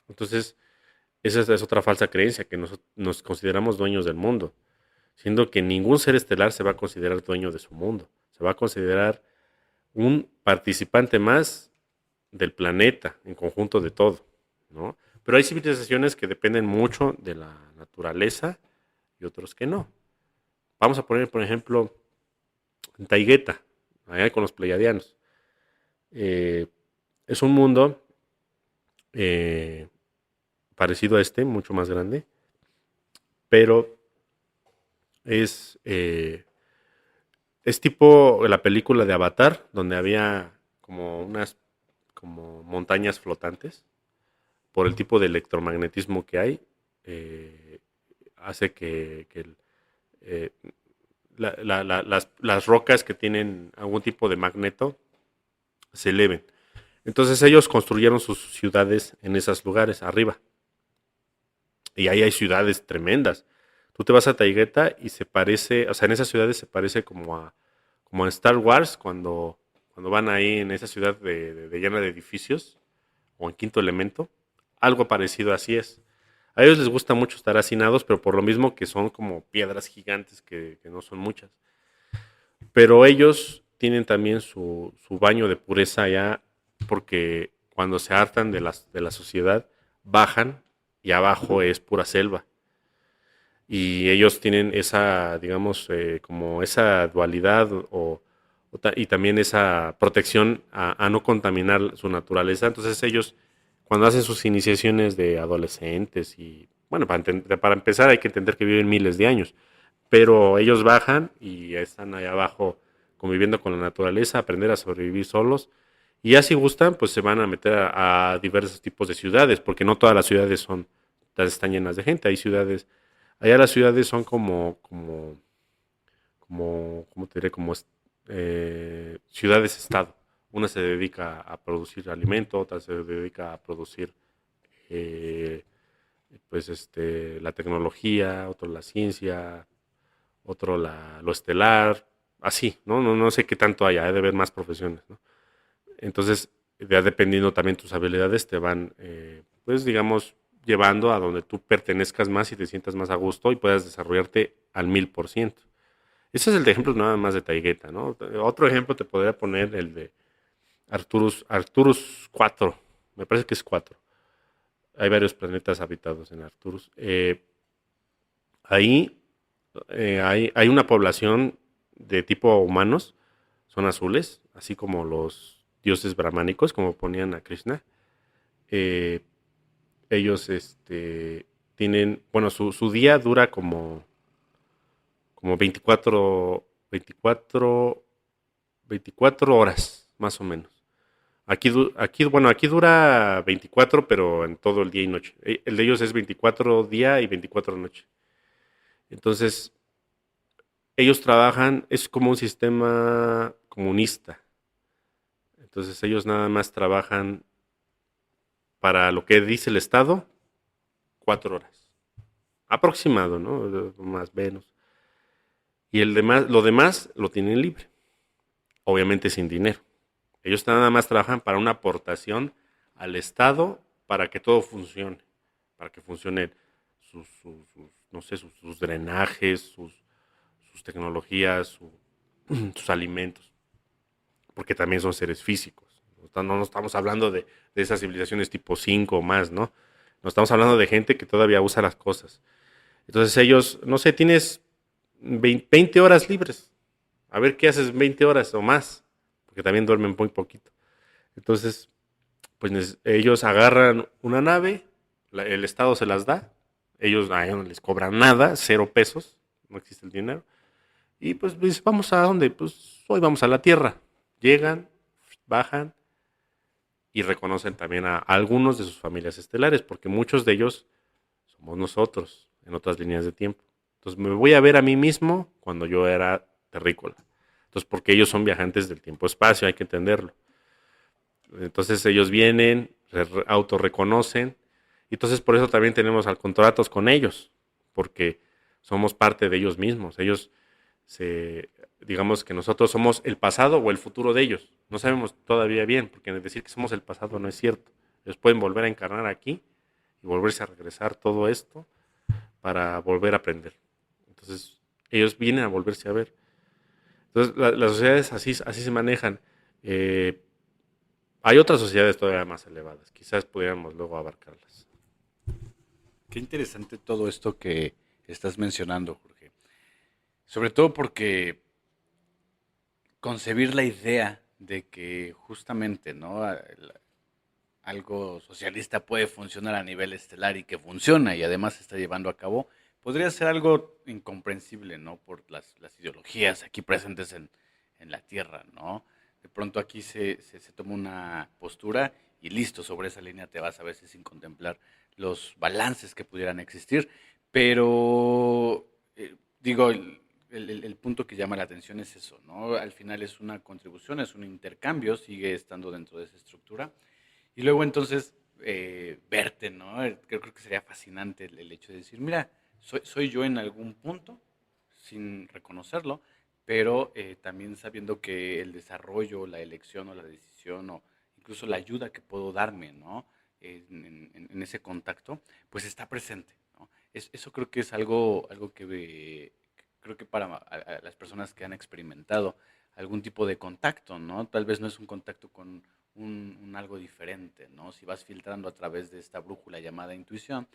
Entonces, esa es otra falsa creencia, que nos consideramos dueños del mundo, siendo que ningún ser estelar se va a considerar dueño de su mundo. Se va a considerar un participante más del planeta, en conjunto de todo, ¿no? Pero hay civilizaciones que dependen mucho de la naturaleza y otros que no. Vamos a poner, por ejemplo, en Taigueta, allá con los pleiadianos. Es un mundo eh, parecido a mucho más grande, pero es, eh, es tipo la película de Avatar, donde había como unas como montañas flotantes, por el tipo de electromagnetismo que hay, hace que eh, las rocas que tienen algún tipo de magneto se eleven. Entonces ellos construyeron sus ciudades en esos lugares, arriba. Y ahí hay ciudades tremendas. Tú te vas a Taigueta y se parece, o sea, en esas ciudades se parece como a Star Wars, cuando van ahí en esa ciudad de llena de edificios, o en Quinto Elemento. Algo parecido así es. A ellos les gusta mucho estar hacinados, pero por lo mismo que son como piedras gigantes que no son muchas. Pero ellos tienen también su baño de pureza allá, porque cuando se hartan de la sociedad, bajan y abajo es pura selva. Y ellos tienen esa, digamos, como esa dualidad y también esa protección a no contaminar su naturaleza. Entonces ellos, cuando hacen sus iniciaciones de adolescentes y, bueno, para empezar hay que entender que viven miles de años, pero ellos bajan y están ahí abajo conviviendo con la naturaleza, aprender a sobrevivir solos. Y ya si gustan, pues se van a meter a diversos tipos de ciudades, porque no todas las ciudades están llenas de gente. Hay ciudades, allá las ciudades son ¿cómo te diré? Ciudades-estado. Una se dedica a producir alimento, otra se dedica a producir eh, la tecnología, otro la ciencia, otro lo estelar, así, ¿no? No sé qué tanto haya, hay de haber más profesiones, ¿no? Entonces, ya dependiendo también tus habilidades, te van, pues digamos, llevando a donde tú pertenezcas más y te sientas más a gusto y puedas desarrollarte al 1000%. Ese es el ejemplo nada más de Taigueta, ¿no? Otro ejemplo te podría poner el de Arcturus 4, me parece que es 4. Hay varios planetas habitados en Arcturus. Ahí hay una población de tipo humanos, son azules, así como los dioses brahmánicos, como ponían a Krishna. Eh, ellos tienen, bueno, su día dura como 24 horas, más o menos. Aquí dura 24, pero en todo el día y noche. El de ellos es 24 día y 24 noche. Entonces, ellos trabajan, es como un sistema comunista. Entonces, ellos nada más trabajan para lo que dice el Estado, 4 horas. Aproximado, ¿no? Más o menos. Y lo demás lo tienen libre. Obviamente sin dinero. Ellos nada más trabajan para una aportación al Estado para que todo funcione. Para que funcionen no sé, sus drenajes, sus tecnologías, sus alimentos. Porque también son seres físicos. No estamos hablando de esas civilizaciones tipo 5 o más, ¿no? No estamos hablando de gente que todavía usa las cosas. Entonces ellos, no sé, tienes 20 horas libres. A ver qué haces 20 horas o más. Porque también duermen muy poquito. Entonces, pues ellos agarran una nave, el Estado se las da, ellos a ellos no les cobran nada, 0 pesos, no existe el dinero. Y pues vamos a dónde, pues hoy vamos a la Tierra. Llegan, bajan y reconocen también a algunos de sus familias estelares, porque muchos de ellos somos nosotros. en otras líneas de tiempo. Entonces me voy a ver a mí mismo cuando yo era terrícola. Entonces, porque ellos son viajantes del tiempo-espacio, hay que entenderlo. Entonces ellos vienen, autorreconocen, y entonces por eso también tenemos contratos con ellos, porque somos parte de ellos mismos. Digamos que nosotros somos el pasado o el futuro de ellos. No sabemos todavía bien, porque decir que somos el pasado no es cierto. Ellos pueden volver a encarnar aquí y volverse a regresar todo esto para volver a aprender. Entonces, ellos vienen a volverse a ver. Entonces, las sociedades así se manejan. Eh, Hay otras sociedades todavía más elevadas. Quizás pudiéramos luego abarcarlas. Qué interesante todo esto que estás mencionando, Jorge. Sobre todo porque concebir la idea de que justamente, ¿no? Algo socialista puede funcionar a nivel estelar y que funciona y además se está llevando a cabo, podría ser algo incomprensible, ¿no? Por las ideologías aquí presentes en la Tierra, ¿no? De pronto aquí se toma una postura y listo, sobre esa línea te vas a veces sin contemplar los balances que pudieran existir, pero digo, el punto que llama la atención es eso, ¿no? Al final es una contribución, es un intercambio, sigue estando dentro de esa estructura y luego entonces verte, ¿no? Creo que sería fascinante el hecho de decir, mira, soy yo en algún punto, sin reconocerlo, pero también sabiendo que el desarrollo, la elección o la decisión o incluso la ayuda que puedo darme, ¿no? En ese contacto, pues está presente, ¿no? Eso creo que es algo que creo que para a las personas que han experimentado algún tipo de contacto, ¿no? Tal vez no es un contacto con un algo diferente, ¿no? Si vas filtrando a través de esta brújula llamada intuición,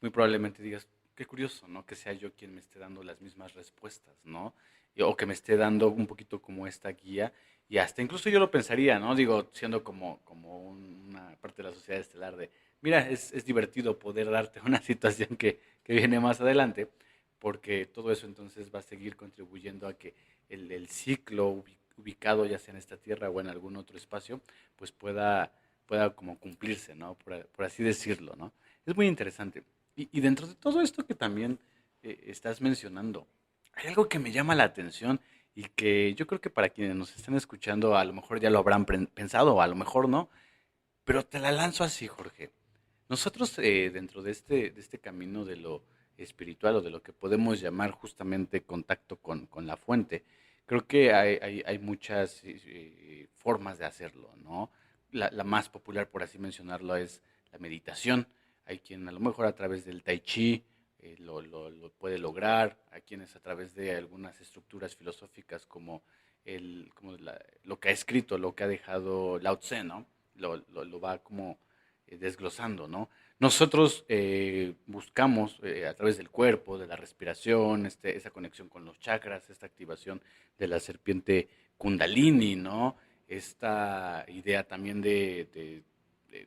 muy probablemente digas, qué curioso, ¿no? Que sea yo quien me esté dando las mismas respuestas, ¿no? O que me esté dando un poquito como esta guía. Y hasta incluso yo lo pensaría, ¿no? Digo, siendo como una parte de la sociedad estelar de, mira, es divertido poder darte una situación que viene más adelante, porque todo eso entonces va a seguir contribuyendo a que el ciclo ubicado ya sea en esta tierra o en algún otro espacio, pues pueda como cumplirse, ¿no? Por así decirlo, ¿no? Es muy interesante. Y dentro de todo esto que también estás mencionando, hay algo que me llama la atención y que yo creo que para quienes nos están escuchando a lo mejor ya lo habrán pensado o a lo mejor no, pero te la lanzo así, Jorge. Nosotros dentro de este camino de lo espiritual o de lo que podemos llamar justamente contacto con la fuente, creo que hay muchas formas de hacerlo, ¿no? La más popular, por así mencionarlo, es la meditación. Hay quien a lo mejor a través del tai chi lo puede lograr, hay quienes a través de algunas estructuras filosóficas como, lo que ha escrito, lo que ha dejado Lao Tse, ¿no? Lo va como desglosando, ¿no? Nosotros buscamos a través del cuerpo, de la respiración, esa conexión con los chakras, esta activación de la serpiente Kundalini, ¿no? Esta idea también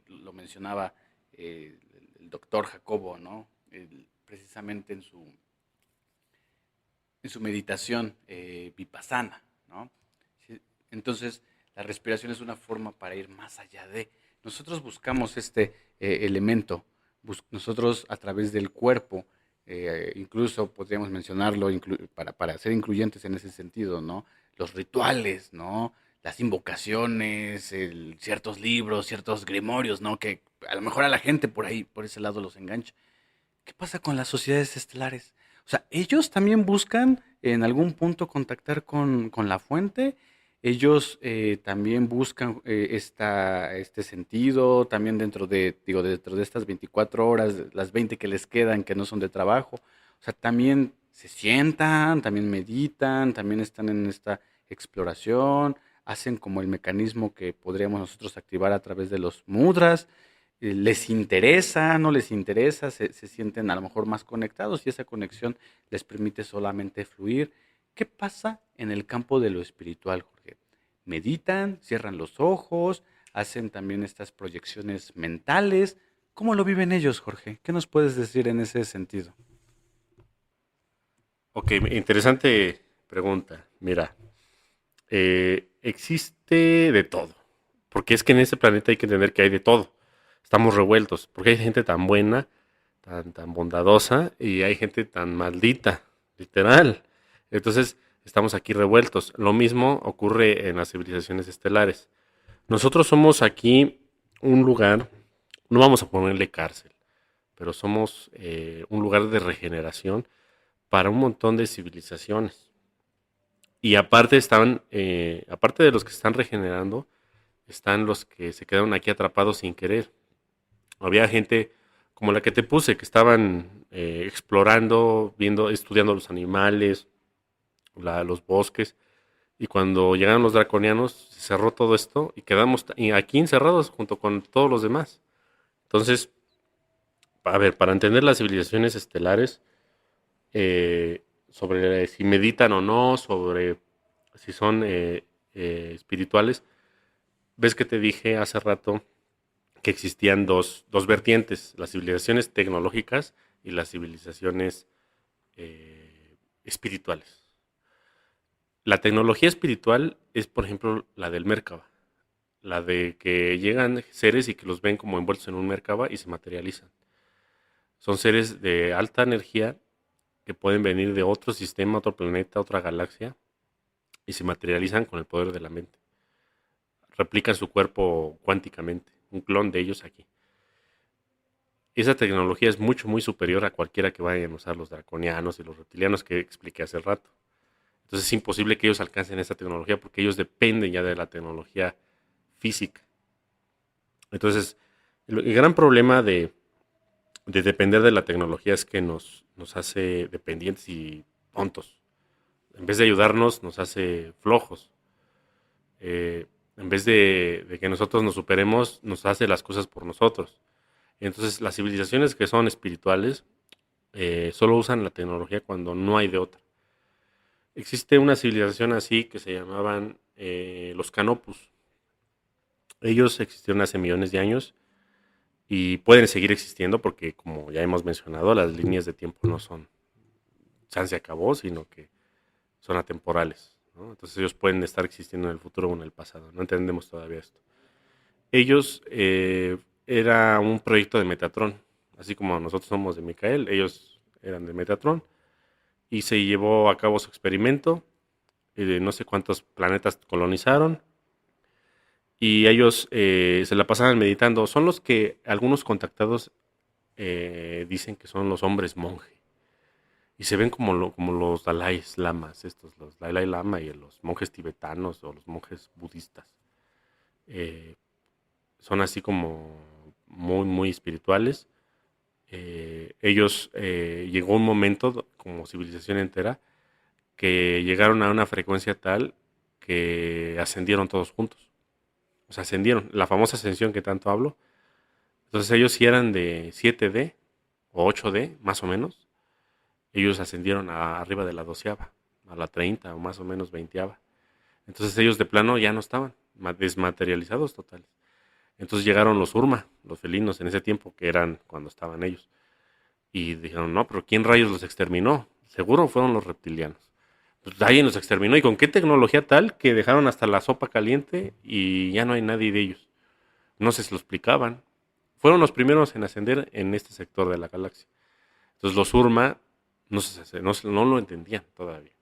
lo mencionaba el doctor Jacobo, ¿no? Precisamente en su meditación vipassana, ¿no? Sí. Entonces, la respiración es una forma para ir más allá de. Nosotros buscamos este elemento, nosotros a través del cuerpo, incluso podríamos mencionarlo para ser incluyentes en ese sentido, ¿no? Los rituales, ¿no? Las invocaciones, ciertos libros, ciertos grimorios, ¿no? Que a lo mejor a la gente por ahí, por ese lado los engancha. ¿Qué pasa con las sociedades estelares? O sea, ellos también buscan en algún punto contactar con la fuente. Ellos también buscan este sentido, también dentro de estas 24 horas, las 20 que les quedan, que no son de trabajo. O sea, también se sientan, también meditan, también están en esta exploración, hacen como el mecanismo que podríamos nosotros activar a través de los mudras. Les interesa, no les interesa, se sienten a lo mejor más conectados y esa conexión les permite solamente fluir. ¿Qué pasa en el campo de lo espiritual, Jorge? Meditan, cierran los ojos, hacen también estas proyecciones mentales. ¿Cómo lo viven ellos, Jorge? ¿Qué nos puedes decir en ese sentido? Ok, interesante pregunta. Mira, existe de todo. Porque es que en este planeta hay que entender que hay de todo. Estamos revueltos. Porque hay gente tan buena, tan bondadosa y hay gente tan maldita, literal. Entonces, estamos aquí revueltos. Lo mismo ocurre en las civilizaciones estelares. Nosotros somos aquí un lugar, no vamos a ponerle cárcel, pero somos un lugar de regeneración para un montón de civilizaciones. Y aparte aparte de los que están regenerando, están los que se quedaron aquí atrapados sin querer. Había gente como la que te puse, que estaban explorando, viendo, estudiando los animales, los bosques, y cuando llegaron los draconianos, se cerró todo esto y quedamos aquí encerrados junto con todos los demás. Entonces, a ver, para entender las civilizaciones estelares, sobre si meditan o no, sobre si son espirituales, ves que te dije hace rato que existían dos vertientes, las civilizaciones tecnológicas y las civilizaciones espirituales. La tecnología espiritual es, por ejemplo, la del Merkaba, la de que llegan seres y que los ven como envueltos en un Merkaba y se materializan. Son seres de alta energía que pueden venir de otro sistema, otro planeta, otra galaxia y se materializan con el poder de la mente. Replican su cuerpo cuánticamente, un clon de ellos aquí. Esa tecnología es mucho, muy superior a cualquiera que vayan a usar los draconianos y los reptilianos que expliqué hace rato. Entonces es imposible que ellos alcancen esa tecnología porque ellos dependen ya de la tecnología física. Entonces, el gran problema de depender de la tecnología es que nos hace dependientes y tontos. En vez de ayudarnos, nos hace flojos. En vez de que nosotros nos superemos, nos hace las cosas por nosotros. Entonces, las civilizaciones que son espirituales solo usan la tecnología cuando no hay de otra. Existe una civilización así que se llamaban los Canopus. Ellos existieron hace millones de años y pueden seguir existiendo porque, como ya hemos mencionado, las líneas de tiempo no son, se acabó, sino que son atemporales, ¿no? Entonces ellos pueden estar existiendo en el futuro o en el pasado. No entendemos todavía esto. Ellos era un proyecto de Metatron, así como nosotros somos de Micael, ellos eran de Metatron y se llevó a cabo su experimento. No sé cuántos planetas colonizaron y ellos se la pasaban meditando. Son los que algunos contactados dicen que son los hombres monje y se ven como los Dalai Lamas, los Dalai Lama y los monjes tibetanos o los monjes budistas. Son así como muy, muy espirituales. Ellos llegó un momento como civilización entera que llegaron a una frecuencia tal que ascendieron todos juntos. O sea, ascendieron, la famosa ascensión que tanto hablo. Entonces ellos si eran de 7D o 8D, más o menos, ellos ascendieron arriba de la 12ª, a la 30 o más o menos 20ª. Entonces ellos de plano ya no estaban, desmaterializados totales. Entonces llegaron los Urma, los felinos en ese tiempo, que eran cuando estaban ellos. Y dijeron, no, pero ¿quién rayos los exterminó? Seguro fueron los reptilianos. Pues alguien los exterminó. ¿Y con qué tecnología tal que dejaron hasta la sopa caliente y ya no hay nadie de ellos? No sé si lo explicaban. Fueron los primeros en ascender en este sector de la galaxia. Entonces los Urma no lo entendían todavía.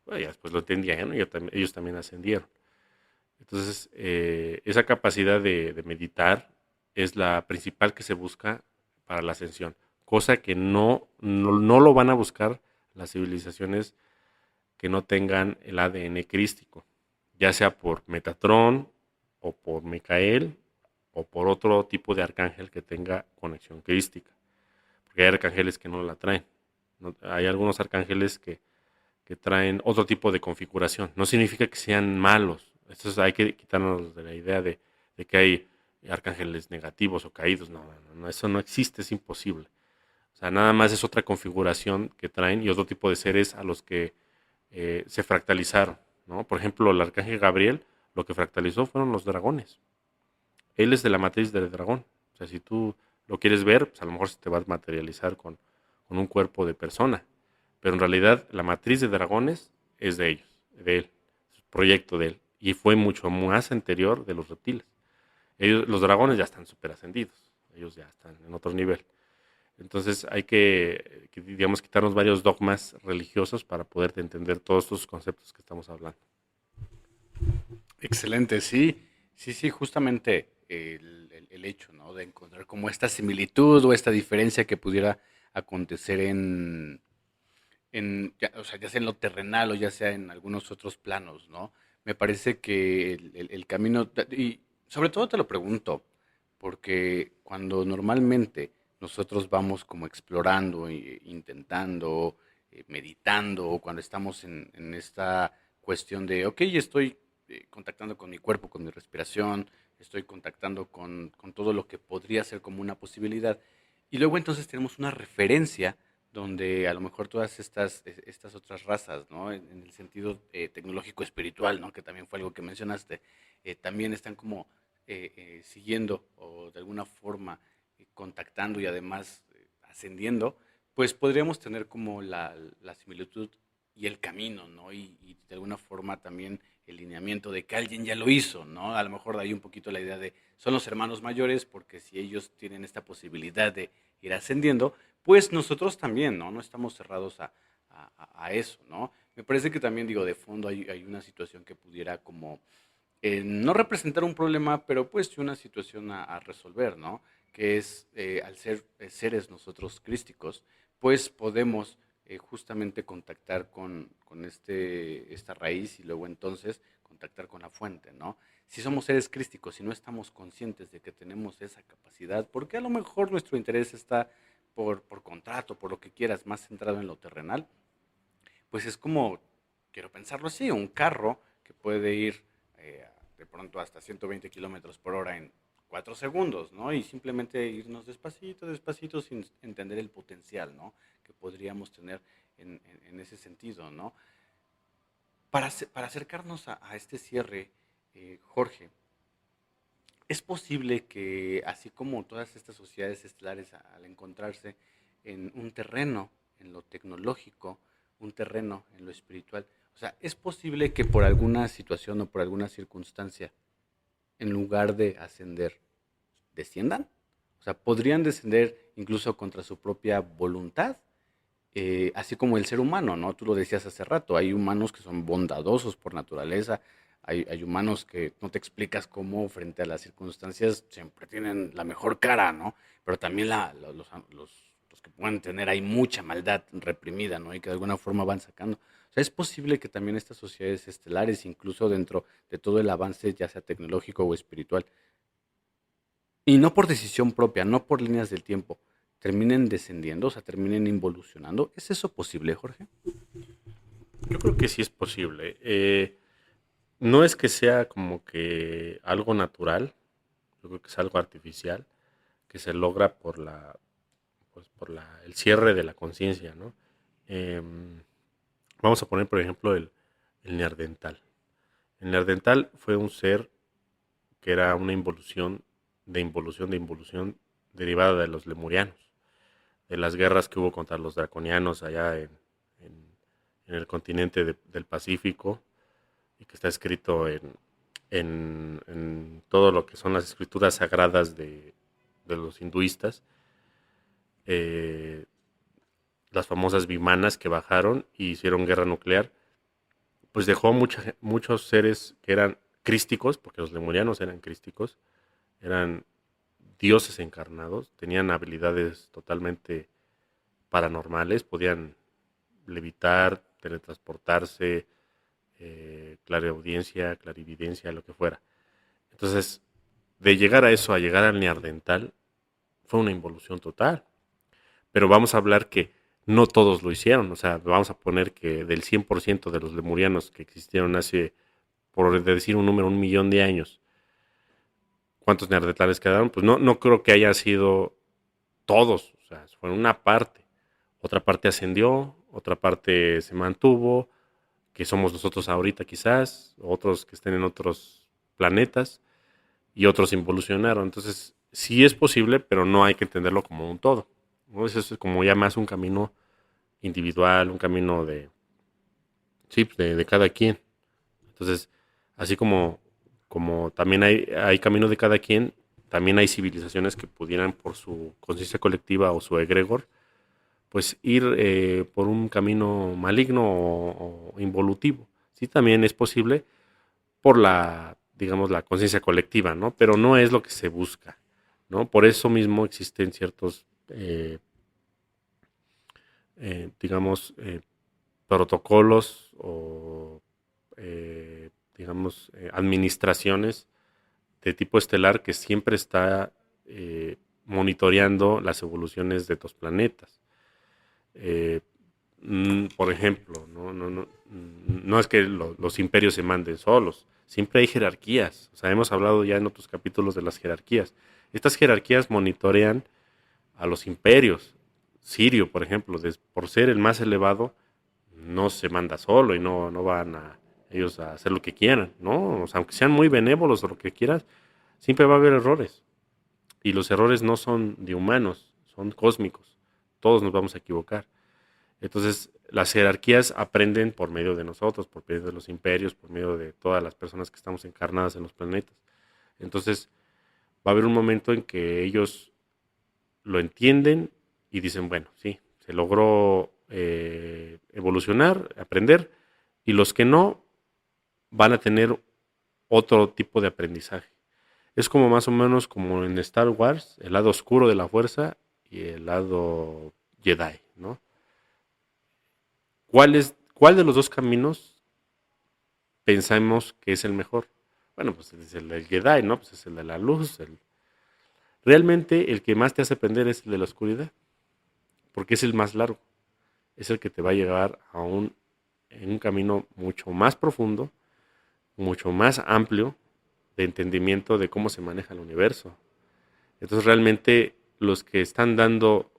Bueno, ya después lo entendían, ¿no? Ellos también ascendieron. Entonces, esa capacidad de meditar es la principal que se busca para la ascensión, cosa que no lo van a buscar las civilizaciones que no tengan el ADN crístico, ya sea por Metatron o por Micael o por otro tipo de arcángel que tenga conexión crística, porque hay arcángeles que no la traen. Hay algunos arcángeles que traen otro tipo de configuración. No significa que sean malos. Esto hay que quitarnos de la idea de que hay arcángeles negativos o caídos. No, eso no existe, es imposible. O sea, nada más es otra configuración que traen y otro tipo de seres a los que se fractalizaron, ¿no? Por ejemplo, el arcángel Gabriel, lo que fractalizó fueron los dragones. Él es de la matriz del dragón. O sea, si tú lo quieres ver, pues a lo mejor se te va a materializar con un cuerpo de persona. Pero en realidad la matriz de dragones es de ellos, de él, es un proyecto de él. Y fue mucho más anterior de los reptiles. Los dragones ya están súper ascendidos, ellos ya están en otro nivel. Entonces hay que, digamos, quitarnos varios dogmas religiosos para poder entender todos estos conceptos que estamos hablando. Excelente, sí, sí, sí, justamente el hecho, ¿no? De encontrar como esta similitud o esta diferencia que pudiera acontecer o sea, ya sea en lo terrenal o ya sea en algunos otros planos, ¿no? Me parece que el camino, y sobre todo te lo pregunto, porque cuando normalmente nosotros vamos como explorando, intentando, meditando, o cuando estamos en esta cuestión de, ok, estoy contactando con mi cuerpo, con mi respiración, estoy contactando con todo lo que podría ser como una posibilidad, y luego entonces tenemos una referencia donde a lo mejor todas estas otras razas, ¿no? En el sentido tecnológico espiritual, ¿no? Que también fue algo que mencionaste, también están como siguiendo o de alguna forma contactando y además ascendiendo, pues podríamos tener como la similitud y el camino, ¿no? Y de alguna forma también el lineamiento de que alguien ya lo hizo, ¿no? A lo mejor de ahí un poquito la idea de son los hermanos mayores, porque si ellos tienen esta posibilidad de ir ascendiendo, pues nosotros también, ¿no? No estamos cerrados a eso, ¿no? Me parece que también, digo, de fondo hay una situación que pudiera como no representar un problema, pero pues sí una situación a resolver, ¿no? Que es, al ser seres nosotros crísticos, pues podemos justamente contactar con esta raíz y luego entonces contactar con la fuente, ¿no? Si somos seres crísticos y no estamos conscientes de que tenemos esa capacidad, porque a lo mejor nuestro interés está por contrato, por lo que quieras, más centrado en lo terrenal, pues es como, quiero pensarlo así, un carro que puede ir de pronto hasta 120 kilómetros por hora en 4 segundos, ¿no? Y simplemente irnos despacito, despacito, sin entender el potencial, ¿no? Que podríamos tener en ese sentido, ¿no? Para acercarnos a este cierre, Jorge, es posible que, así como todas estas sociedades estelares al encontrarse en un terreno, en lo tecnológico, un terreno en lo espiritual, o sea, es posible que por alguna situación o por alguna circunstancia, en lugar de ascender, desciendan. O sea, podrían descender incluso contra su propia voluntad, así como el ser humano, ¿no? Tú lo decías hace rato, hay humanos que son bondadosos por naturaleza, hay humanos que no te explicas cómo frente a las circunstancias siempre tienen la mejor cara, ¿no? Pero también los que pueden tener hay mucha maldad reprimida, ¿no? Y que de alguna forma van sacando. O sea, es posible que también estas sociedades estelares, incluso dentro de todo el avance, ya sea tecnológico o espiritual, y no por decisión propia, no por líneas del tiempo, terminen descendiendo, o sea, terminen involucionando. ¿Es eso posible, Jorge? Yo creo que sí es posible. No es que sea como que algo natural, yo creo que es algo artificial, que se logra el cierre de la conciencia, ¿no? Em, Vamos a poner, por ejemplo, el neandertal. El neandertal fue un ser que era una involución derivada de los lemurianos, de las guerras que hubo contra los draconianos allá en el continente del Pacífico, y que está escrito en todo lo que son las escrituras sagradas de los hinduistas, eh, las famosas vimanas que bajaron y hicieron guerra nuclear, pues dejó muchos seres que eran crísticos, porque los lemurianos eran crísticos, eran dioses encarnados, tenían habilidades totalmente paranormales, podían levitar, teletransportarse, clareaudiencia, clarividencia, lo que fuera. Entonces, de llegar a eso, a llegar al neandertal, fue una involución total. Pero vamos a hablar que no todos lo hicieron. O sea, vamos a poner que del 100% de los lemurianos que existieron hace, por decir un número, 1 millón de años, ¿cuántos neandertales quedaron? Pues no creo que haya sido todos. O sea, fue una parte. Otra parte ascendió, otra parte se mantuvo, que somos nosotros ahorita quizás, otros que estén en otros planetas y otros involucionaron. Entonces, sí es posible, pero no hay que entenderlo como un todo, ¿no? Eso es como ya más un camino individual, un camino sí, pues, de cada quien. Entonces, así como también hay camino de cada quien, también hay civilizaciones que pudieran por su conciencia colectiva o su egregor, pues ir por un camino maligno o involutivo. Sí, también es posible por la, digamos, la conciencia colectiva, ¿no? Pero no es lo que se busca, ¿no? Por eso mismo existen ciertos, digamos, protocolos o, digamos, administraciones de tipo estelar que siempre está monitoreando las evoluciones de estos planetas. Eh, por ejemplo, no es que los imperios se manden solos, siempre hay jerarquías. O sea, hemos hablado ya en otros capítulos de las jerarquías. Estas jerarquías monitorean a los imperios. Sirio, por ejemplo, por ser el más elevado, no se manda solo y no van a ellos a hacer lo que quieran, ¿no? O sea, aunque sean muy benévolos o lo que quieras, siempre va a haber errores. Y los errores no son de humanos, son cósmicos. Todos nos vamos a equivocar. Entonces, las jerarquías aprenden por medio de nosotros, por medio de los imperios, por medio de todas las personas que estamos encarnadas en los planetas. Entonces, va a haber un momento en que ellos lo entienden y dicen, bueno, sí, se logró evolucionar, aprender, y los que no van a tener otro tipo de aprendizaje. Es como más o menos como en Star Wars, el lado oscuro de la fuerza y el lado Jedi, ¿no? ¿Cuál de los dos caminos pensamos que es el mejor? Bueno, pues es el del Jedi, ¿no? Pues es el de la luz. Realmente el que más te hace aprender es el de la oscuridad, porque es el más largo. Es el que te va a llevar en un camino mucho más profundo, mucho más amplio de entendimiento de cómo se maneja el universo. Entonces realmente los que están dando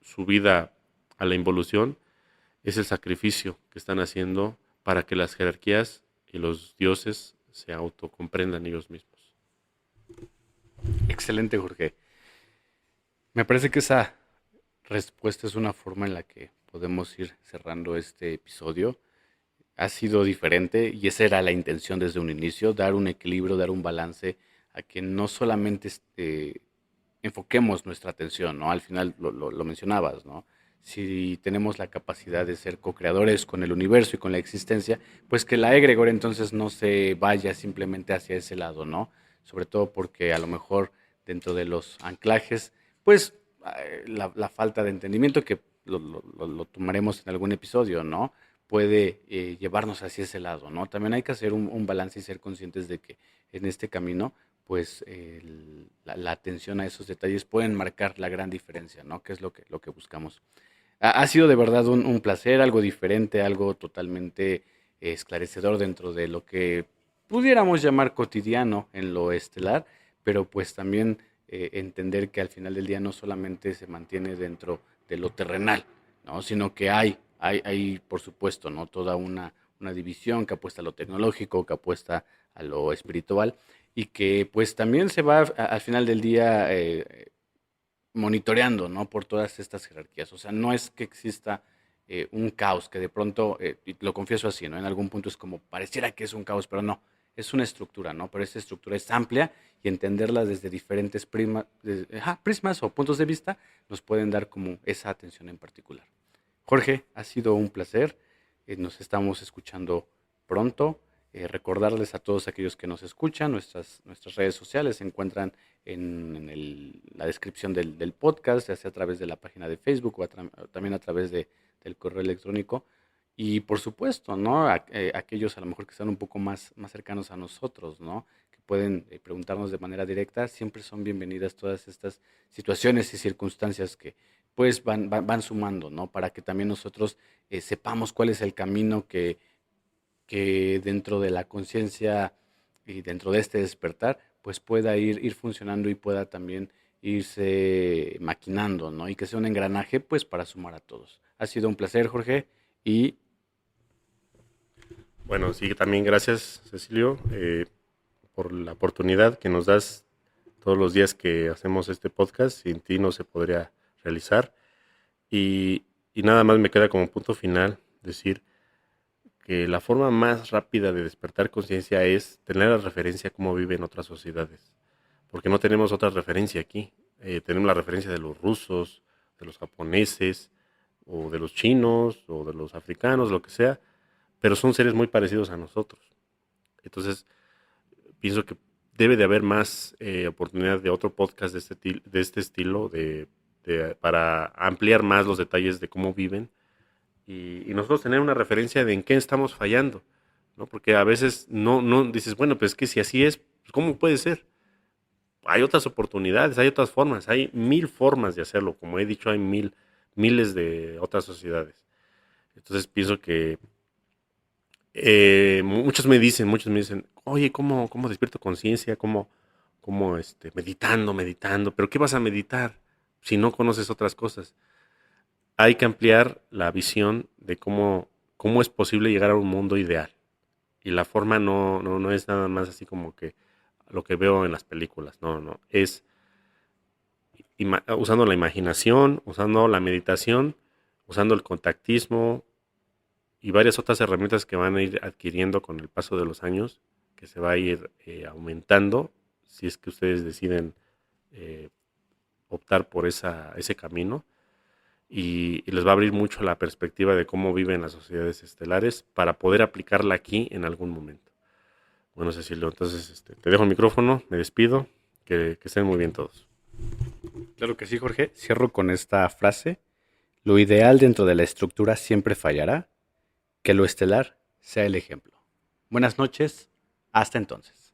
su vida a la involución es el sacrificio que están haciendo para que las jerarquías y los dioses se autocomprendan ellos mismos. Excelente, Jorge. Me parece que esa respuesta es una forma en la que podemos ir cerrando este episodio. Ha sido diferente y esa era la intención desde un inicio, dar un equilibrio, dar un balance a que no solamente enfoquemos nuestra atención, ¿no? Al final lo mencionabas, ¿no? Si tenemos la capacidad de ser co-creadores con el universo y con la existencia, pues que la egregor entonces no se vaya simplemente hacia ese lado, ¿no? Sobre todo porque a lo mejor dentro de los anclajes, pues la falta de entendimiento, que lo tomaremos en algún episodio, ¿no? Puede llevarnos hacia ese lado, ¿no? También hay que hacer un balance y ser conscientes de que en este camino, pues la atención a esos detalles pueden marcar la gran diferencia, ¿no? Que es lo que buscamos. Ha sido de verdad un placer, algo diferente, algo totalmente esclarecedor dentro de lo que pudiéramos llamar cotidiano en lo estelar, pero pues también entender que al final del día no solamente se mantiene dentro de lo terrenal, ¿no? Sino que hay, por supuesto, ¿no? Toda una división que apuesta a lo tecnológico, que apuesta a lo espiritual y que pues también se va al final del día monitoreando, ¿no? Por todas estas jerarquías. O sea, no es que exista un caos, que de pronto, y lo confieso así, ¿no? En algún punto es como, pareciera que es un caos, pero no, es una estructura, ¿no? Pero esa estructura es amplia y entenderla desde diferentes prismas o puntos de vista nos pueden dar como esa atención en particular. Jorge, ha sido un placer. Nos estamos escuchando pronto. Recordarles a todos aquellos que nos escuchan, nuestras redes sociales se encuentran en la descripción del podcast, ya sea a través de la página de Facebook o también a través del correo electrónico. Y por supuesto, ¿no? Aquellos a lo mejor que están un poco más cercanos a nosotros, ¿no? Que pueden preguntarnos de manera directa, siempre son bienvenidas todas estas situaciones y circunstancias que pues van sumando, ¿no? Para que también nosotros sepamos cuál es el camino que dentro de la conciencia y dentro de este despertar, pues pueda ir funcionando y pueda también irse maquinando, ¿no? Y que sea un engranaje, pues para sumar a todos. Ha sido un placer, Jorge, y Bueno, sí, también gracias, Cecilio, por la oportunidad que nos das todos los días que hacemos este podcast. Sin ti no se podría realizar. Y nada más me queda como punto final decir que la forma más rápida de despertar conciencia es tener la referencia a cómo viven otras sociedades. porque no tenemos otra referencia aquí. Tenemos la referencia de los rusos, de los japoneses, o de los chinos, o de los africanos, lo que sea, pero son seres muy parecidos a nosotros. Entonces, pienso que debe de haber más oportunidad de otro podcast de este estilo, para ampliar más los detalles de cómo viven y nosotros tener una referencia de en qué estamos fallando, ¿no? Porque a veces no dices, bueno, pues es que si así es, pues ¿cómo puede ser? Hay otras oportunidades, hay otras formas, hay 1000 formas de hacerlo. Como he dicho, hay miles de otras sociedades. Entonces pienso que muchos me dicen, oye, ¿cómo despierto conciencia? ¿Cómo meditando? ¿Pero qué vas a meditar si no conoces otras cosas? Hay que ampliar la visión de cómo es posible llegar a un mundo ideal. Y la forma no es nada más así como que lo que veo en las películas. No. Es usando la imaginación, usando la meditación, usando el contactismo y varias otras herramientas que van a ir adquiriendo con el paso de los años, que se va a ir aumentando si es que ustedes deciden eh, optar por ese camino. Y les va a abrir mucho la perspectiva de cómo viven las sociedades estelares para poder aplicarla aquí en algún momento. Bueno, Cecilio, entonces te dejo el micrófono, me despido, que estén muy bien todos. Claro que sí, Jorge. Cierro con esta frase. Lo ideal dentro de la estructura siempre fallará. Que lo estelar sea el ejemplo. Buenas noches. Hasta entonces.